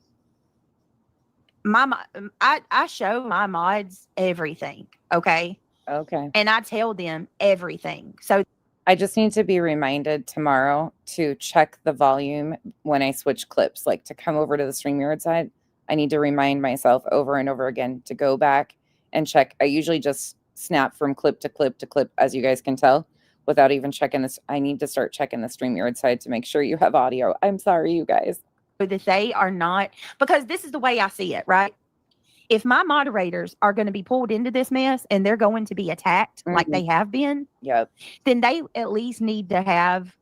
I show my mods everything, okay? Okay. And I tell them everything. So I just need to be reminded tomorrow to check the volume when I switch clips, like to come over to the StreamYard side. I need to remind myself over and over again to go back and check. I usually just snap from clip to clip to clip, as you guys can tell, without even checking this. I need to start checking the StreamYard side to make sure you have audio. I'm sorry, you guys. that they are not, because this is the way I see it, right? If my moderators are going to be pulled into this mess and they're going to be attacked like they have been, Yep. then they at least need to have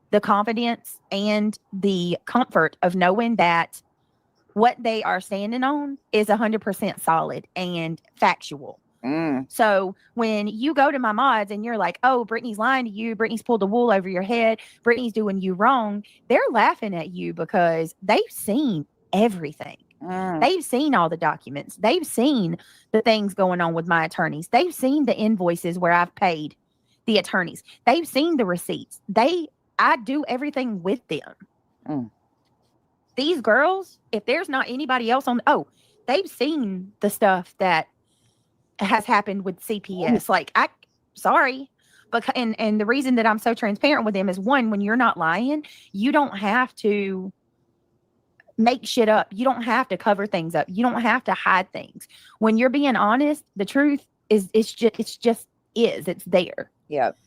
the confidence and the comfort of knowing that what they are standing on is 100% solid and factual. So when you go to my mods and you're like, oh, Brittany's lying to you, Brittany's pulled the wool over your head, Brittany's doing you wrong, they're laughing at you because they've seen everything. They've seen all the documents. They've seen the things going on with my attorneys. They've seen the invoices where I've paid the attorneys. They've seen the receipts. I do everything with them. These girls, if there's not anybody else they've seen the stuff that has happened with CPS. Like, sorry. And the reason that I'm so transparent with them is, one, when you're not lying, you don't have to make shit up. You don't have to cover things up. You don't have to hide things. When you're being honest, the truth is it's there. Yep.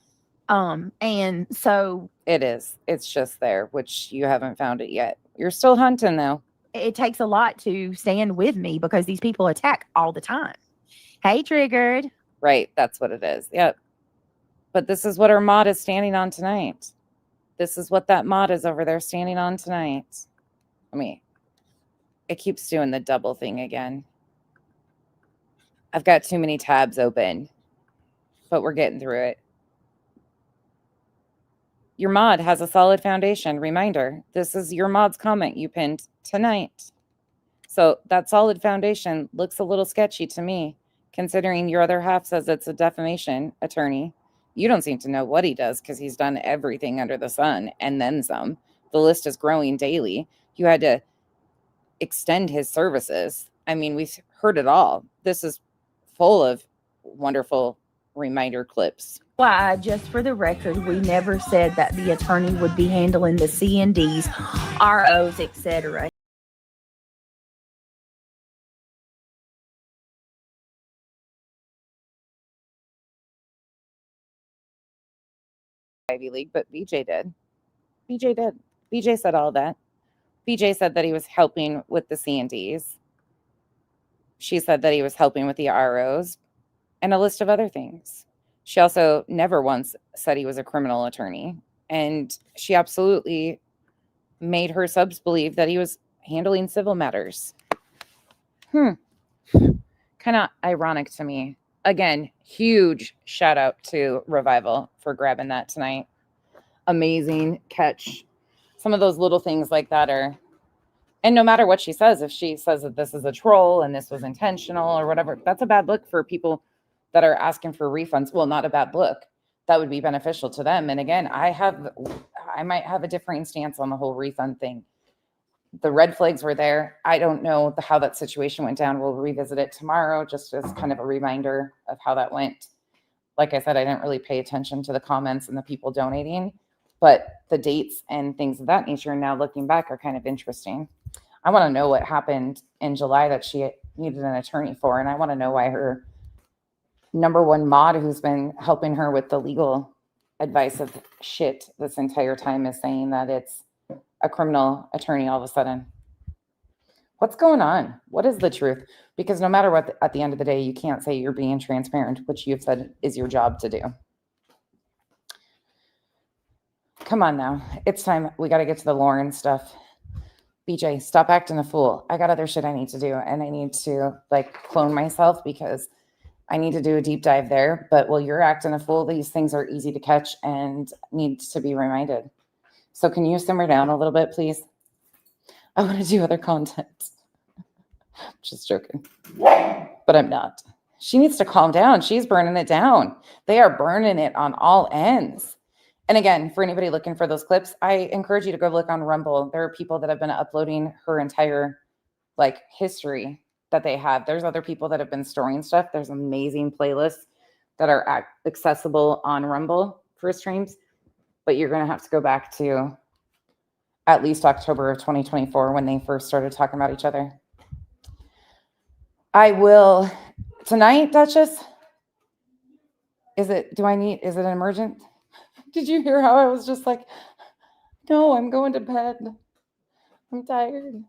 And so it is. It's just there, which you haven't found it yet. You're still hunting though. It takes a lot to stand with me because these people attack all the time. Hey, triggered. Right. That's what it is. Yep. But this is what our mod is standing on tonight. This is what that mod is over there standing on tonight. It keeps doing the double thing again. I've got too many tabs open, but we're getting through it. Your mod has a solid foundation. Reminder, this is your mod's comment you pinned tonight. So that solid foundation looks a little sketchy to me, considering your other half says it's a defamation attorney. You don't seem to know what he does because he's done everything under the sun and then some. The list is growing daily. You had to extend his services. I mean, we've heard it all. This is full of wonderful reminder clips. Why, just for the record, we never said that the attorney would be handling the C&Ds, ROs, etc. Ivy League, but BJ did. BJ said all that. BJ said that he was helping with the C&Ds. She said that he was helping with the ROs and a list of other things. She also never once said he was a criminal attorney. And she absolutely made her subs believe that he was handling civil matters. Kind of ironic to me. Again, huge shout out to Revival for grabbing that tonight. Amazing catch. Some of those little things like that are, and no matter what she says, if she says that this is a troll and this was intentional or whatever, that's a bad look for people that are asking for refunds. Well, not a bad look. That would be beneficial to them. And again, I might have a differing stance on the whole refund thing. The red flags were there. I don't know how that situation went down. We'll revisit it tomorrow, just as kind of a reminder of how that went. Like I said, I didn't really pay attention to the comments and the people donating, but the dates and things of that nature now looking back are kind of interesting. I want to know what happened in July that she needed an attorney for, and I want to know why her number one mod, who's been helping her with the legal advice of shit this entire time, is saying that it's a criminal attorney all of a sudden. What's going on? What is the truth? Because no matter what, at the end of the day, you can't say you're being transparent, which you've said is your job to do. Come on now. It's time. We got to get to the Lauren stuff. BJ, stop acting a fool. I got other shit I need to do, and I need to clone myself because I need to do a deep dive there. But while you're acting a fool, these things are easy to catch and need to be reminded. So can you simmer down a little bit, please? I want to do other content. Just joking. But I'm not. She needs to calm down. She's burning it down. They are burning it on all ends. And again, for anybody looking for those clips, I encourage you to go look on Rumble. There are people that have been uploading her entire history that they have. There's other people that have been storing stuff. There's amazing playlists that are accessible on Rumble for streams. But you're going to have to go back to at least October of 2024 when they first started talking about each other. I will tonight, Duchess. Is it an emergent? Did you hear how I was just like, no, I'm going to bed. I'm tired.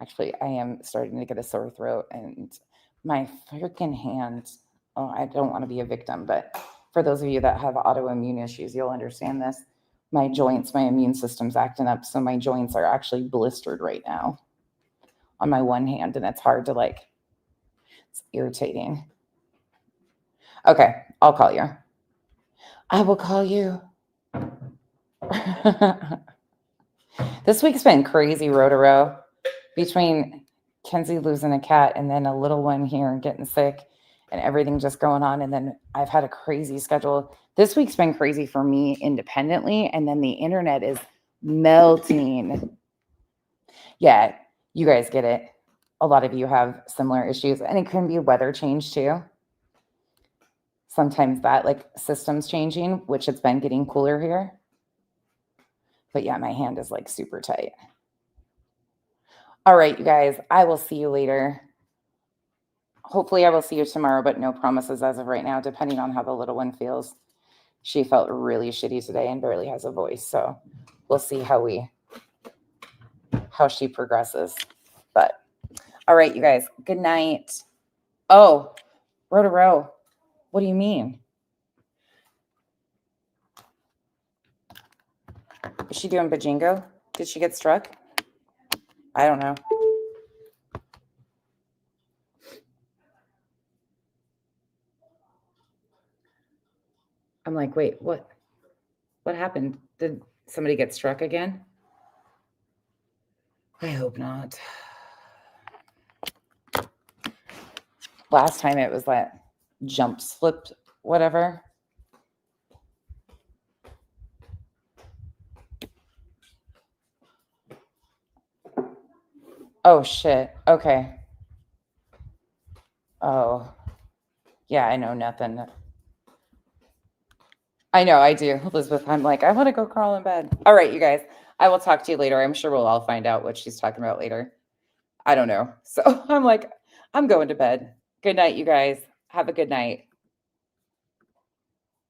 Actually, I am starting to get a sore throat and my freaking hand. Oh, I don't want to be a victim, but for those of you that have autoimmune issues, you'll understand this. My joints, my immune system's acting up. So my joints are actually blistered right now on my one hand. And it's hard to it's irritating. Okay, I'll call you. I will call you. This week's been crazy, row between Kenzie losing a cat and then a little one here getting sick and everything just going on. And then I've had a crazy schedule. This week's been crazy for me independently. And then the internet is melting. Yeah, you guys get it. A lot of you have similar issues. And it can be weather change too. Sometimes that systems changing, which it's been getting cooler here. But yeah, my hand is super tight. All right, you guys, I will see you later. Hopefully I will see you tomorrow, but no promises as of right now, depending on how the little one feels. She felt really shitty today and barely has a voice. So we'll see how she progresses. But all right, you guys, good night. Oh, row. What do you mean? Is she doing bajingo? Did she get struck? I don't know. I'm like, wait, what? What happened? Did somebody get struck again? I hope not. Last time it was that jump slip, whatever. Oh, shit. Okay. Oh, yeah, I know nothing. I know, I do. Elizabeth, I'm like, I want to go crawl in bed. All right, you guys. I will talk to you later. I'm sure we'll all find out what she's talking about later. I don't know. So I'm like, I'm going to bed. Good night, you guys. Have a good night.